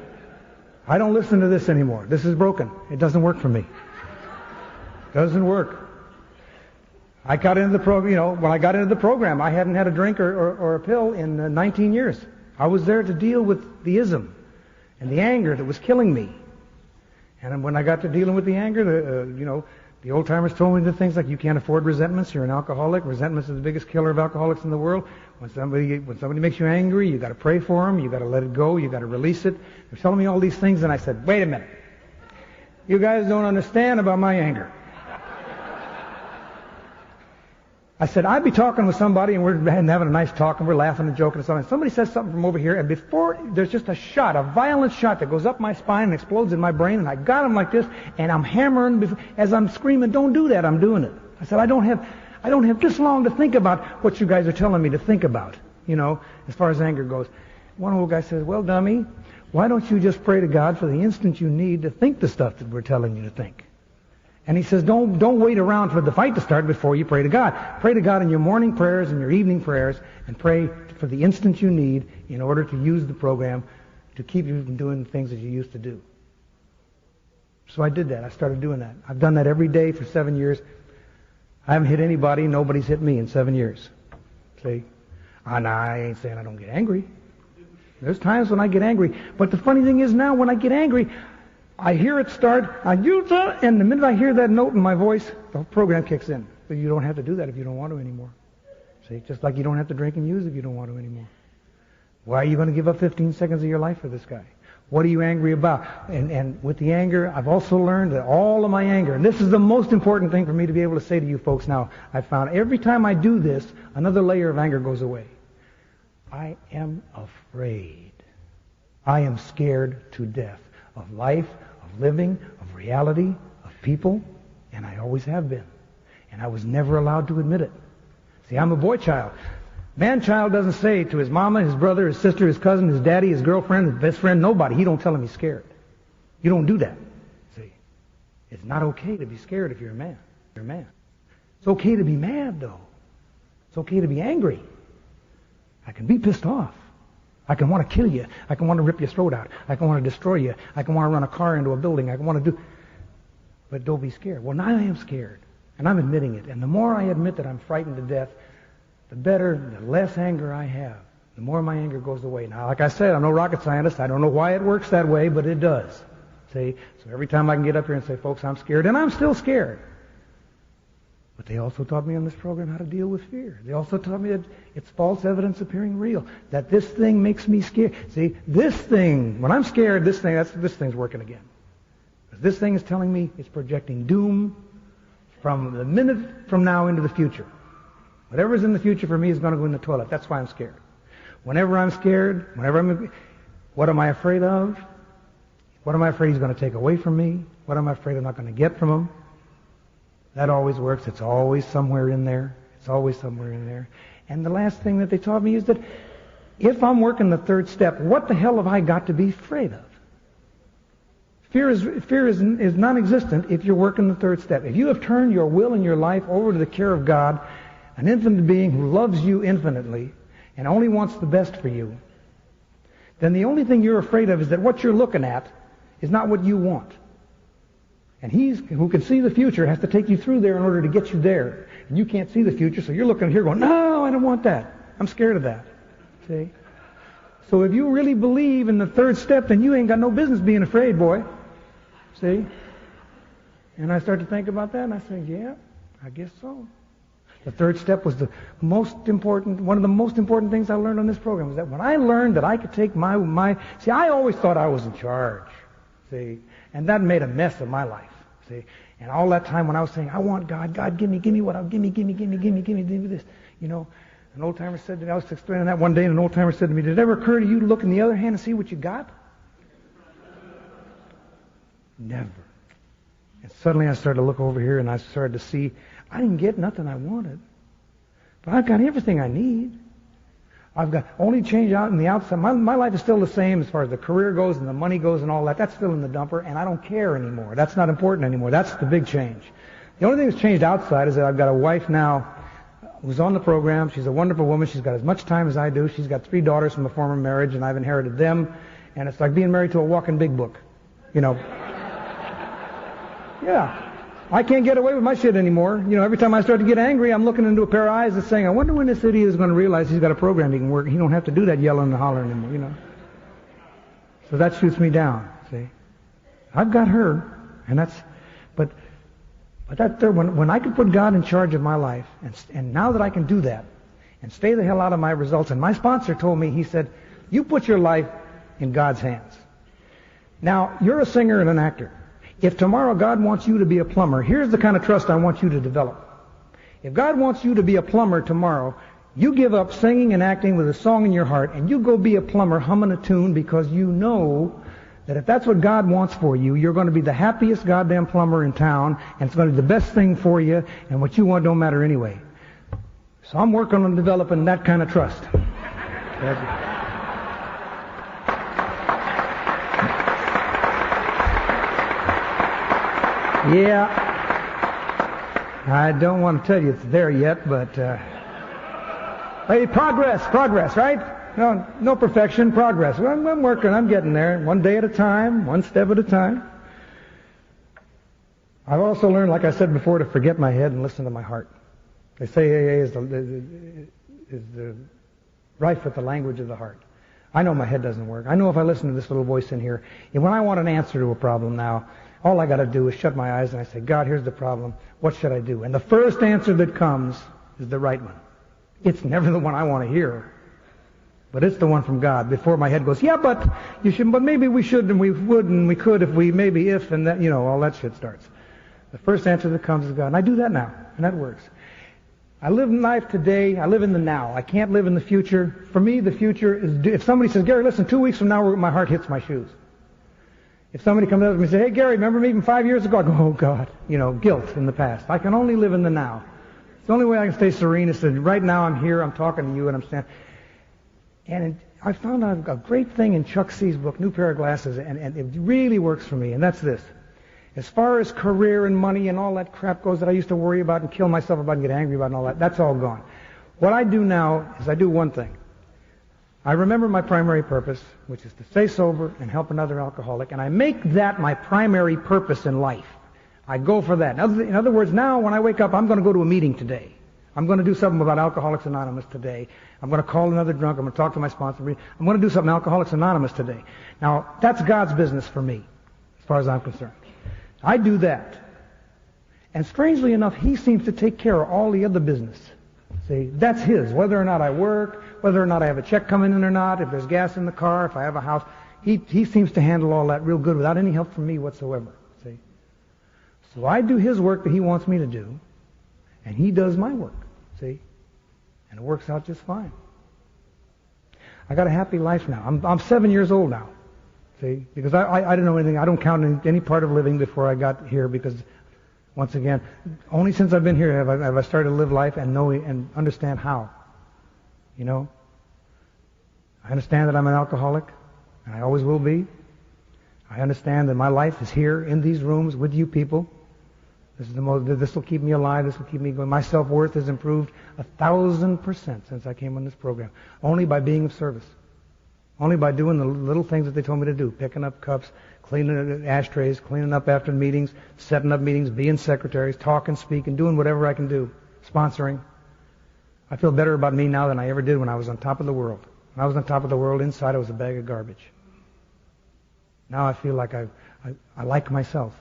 I don't listen to this anymore. This is broken. It doesn't work for me. Doesn't work. I got into the program, when I got into the program, I hadn't had a drink or a pill in 19 years. I was there to deal with the ism and the anger that was killing me. And when I got to dealing with the anger, the old-timers told me the things like, you can't afford resentments, you're an alcoholic, resentments is the biggest killer of alcoholics in the world. When somebody makes you angry, you got to pray for them, you got to let it go, you got to release it. They're telling me all these things, and I said, wait a minute. You guys don't understand about my anger. I said, I'd be talking with somebody, and we're having a nice talk, and we're laughing and joking and something. Somebody says something from over here, and before, there's just a violent shot that goes up my spine and explodes in my brain, and I got him like this, and I'm hammering as I'm screaming, don't do that, I'm doing it. I said, I don't have this long to think about what you guys are telling me to think about, as far as anger goes. One old guy says, well, dummy, why don't you just pray to God for the instant you need to think the stuff that we're telling you to think? And he says, don't wait around for the fight to start before you pray to God. Pray to God in your morning prayers and your evening prayers, and pray for the instant you need in order to use the program to keep you from doing the things that you used to do. So I did that. I started doing that. I've done that every day for 7 years. I haven't hit anybody. Nobody's hit me in 7 years. See? I ain't saying I don't get angry. There's times when I get angry. But the funny thing is now, when I get angry, I hear it start, and the minute I hear that note in my voice, the program kicks in. But you don't have to do that if you don't want to anymore. See, just like you don't have to drink and use if you don't want to anymore. Why are you going to give up 15 seconds of your life for this guy? What are you angry about? And with the anger, I've also learned that all of my anger, and this is the most important thing for me to be able to say to you folks now, I found every time I do this, another layer of anger goes away. I am afraid. I am scared to death of life, of living, of reality, of people, and I always have been. And I was never allowed to admit it. See, I'm a boy child. Man child doesn't say to his mama, his brother, his sister, his cousin, his daddy, his girlfriend, his best friend, nobody. He don't tell him he's scared. You don't do that. See, it's not okay to be scared if you're a man. You're man. It's okay to be mad, though. It's okay to be angry. I can be pissed off. I can want to kill you. I can want to rip your throat out. I can want to destroy you. I can want to run a car into a building. I can want to do... But don't be scared. Well, now I am scared. And I'm admitting it. And the more I admit that I'm frightened to death, the better, the less anger I have. The more my anger goes away. Now, like I said, I'm no rocket scientist. I don't know why it works that way, but it does. See? So every time I can get up here and say, folks, I'm scared, and I'm still scared. But they also taught me on this program how to deal with fear. They also taught me that it's false evidence appearing real. That this thing makes me scared. See, this thing, when I'm scared, this thing's working again. Because this thing is telling me it's projecting doom from the minute from now into the future. Whatever's in the future for me is going to go in the toilet. That's why I'm scared. Whenever I'm scared, what am I afraid of? What am I afraid he's going to take away from me? What am I afraid I'm not going to get from him? That always works. It's always somewhere in there. It's always somewhere in there. And the last thing that they taught me is that if I'm working the third step, what the hell have I got to be afraid of? Fear is non-existent if you're working the third step. If you have turned your will and your life over to the care of God, an infinite being who loves you infinitely and only wants the best for you, then the only thing you're afraid of is that what you're looking at is not what you want. And he who can see the future has to take you through there in order to get you there. And you can't see the future, so you're looking here going, no, I don't want that. I'm scared of that. See? So if you really believe in the third step, then you ain't got no business being afraid, boy. See? And I started to think about that, and I said, yeah, I guess so. The third step was one of the most important things I learned on this program, was that when I learned that I could take see, I always thought I was in charge. See? And that made a mess of my life. See? And all that time when I was saying, I want God, give me this. You know, an old timer said to me, I was explaining that one day, and an old timer said to me, did it ever occur to you to look in the other hand and see what you got? Never. And suddenly I started to look over here, and I started to see, I didn't get nothing I wanted, but I've got everything I need. I've got only change out in the outside. My life is still the same as far as the career goes and the money goes and all that. That's still in the dumper, and I don't care anymore. That's not important anymore. That's the big change. The only thing that's changed outside is that I've got a wife now who's on the program. She's a wonderful woman. She's got as much time as I do. She's got 3 daughters from a former marriage, and I've inherited them. And it's like being married to a walking big book. You know. Yeah. I can't get away with my shit anymore. You know, every time I start to get angry, I'm looking into a pair of eyes that's saying, I wonder when this idiot is going to realize he's got a program he can work. He don't have to do that yelling and hollering anymore, you know. So that shoots me down, see. I've got her, and but that third one, when I could put God in charge of my life, and now that I can do that, and stay the hell out of my results, and my sponsor told me, he said, you put your life in God's hands. Now, you're a singer and an actor. If tomorrow God wants you to be a plumber, here's the kind of trust I want you to develop. If God wants you to be a plumber tomorrow, you give up singing and acting with a song in your heart, and you go be a plumber humming a tune, because you know that if that's what God wants for you, you're going to be the happiest goddamn plumber in town, and it's going to be the best thing for you, and what you want don't matter anyway. So I'm working on developing that kind of trust. Yeah, I don't want to tell you it's there yet, but hey, progress, right? No perfection, progress. Well, I'm working, I'm getting there, one day at a time, one step at a time. I've also learned, like I said before, to forget my head and listen to my heart. They say AA is the rife with the language of the heart. I know my head doesn't work. I know if I listen to this little voice in here, and when I want an answer to a problem now, all I got to do is shut my eyes and I say, God, here's the problem. What should I do? And the first answer that comes is the right one. It's never the one I want to hear, but it's the one from God. Before my head goes, yeah, but you should, but maybe we should, and we would, and we could if we, maybe if, and that, you know, all that shit starts. The first answer that comes is God, and I do that now, and that works. I live in life today. I live in the now. I can't live in the future. For me, the future is, if somebody says, Gary, listen, 2 weeks from now, my heart hits my shoes. If somebody comes up to me and says, hey, Gary, remember me even 5 years ago? I go, oh, God, you know, guilt in the past. I can only live in the now. It's the only way I can stay serene is that right now I'm here, I'm talking to you, and I'm standing. And I found out a great thing in Chuck C's book, New Pair of Glasses, and it really works for me, and that's this. As far as career and money and all that crap goes that I used to worry about and kill myself about and get angry about and all that, that's all gone. What I do now is I do one thing. I remember my primary purpose, which is to stay sober and help another alcoholic, and I make that my primary purpose in life. I go for that. In other words, now when I wake up, I'm going to go to a meeting today. I'm going to do something about Alcoholics Anonymous today. I'm going to call another drunk. I'm going to talk to my sponsor. I'm going to do something Alcoholics Anonymous today. Now, that's God's business for me, as far as I'm concerned. I do that. And strangely enough, He seems to take care of all the other business. See, that's His. Whether or not I work, whether or not I have a check coming in or not, if there's gas in the car, if I have a house, He seems to handle all that real good without any help from me whatsoever. See? So I do His work that He wants me to do, and He does my work. See? And it works out just fine. I got a happy life now. I'm 7 years old now. See? Because I don't know anything. I don't count any part of living before I got here because, once again, only since I've been here have I started to live life and know and understand how. You know? I understand that I'm an alcoholic, and I always will be. I understand that my life is here in these rooms with you people. This will keep me alive. This will keep me going. My self-worth has improved 1,000% since I came on this program. Only by being of service. Only by doing the little things that they told me to do. Picking up cups, cleaning ashtrays, cleaning up after meetings, setting up meetings, being secretaries, talking, speaking, doing whatever I can do. Sponsoring. I feel better about me now than I ever did when I was on top of the world. When I was on top of the world, inside I was a bag of garbage. Now I feel like I like myself.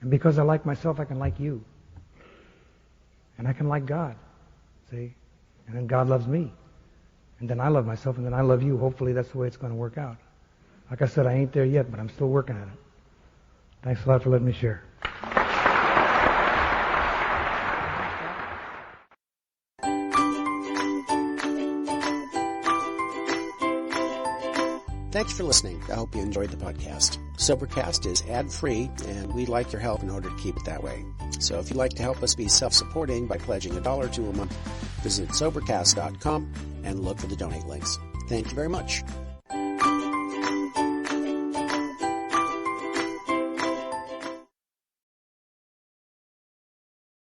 And because I like myself, I can like you. And I can like God. See? And then God loves me. And then I love myself, and then I love you. Hopefully that's the way it's going to work out. Like I said, I ain't there yet, but I'm still working at it. Thanks a lot for letting me share. Thanks for listening. I hope you enjoyed the podcast. Sobercast is ad-free, and we'd like your help in order to keep it that way. So if you'd like to help us be self-supporting by pledging $1 or $2 a month, visit Sobercast.com and look for the donate links. Thank you very much.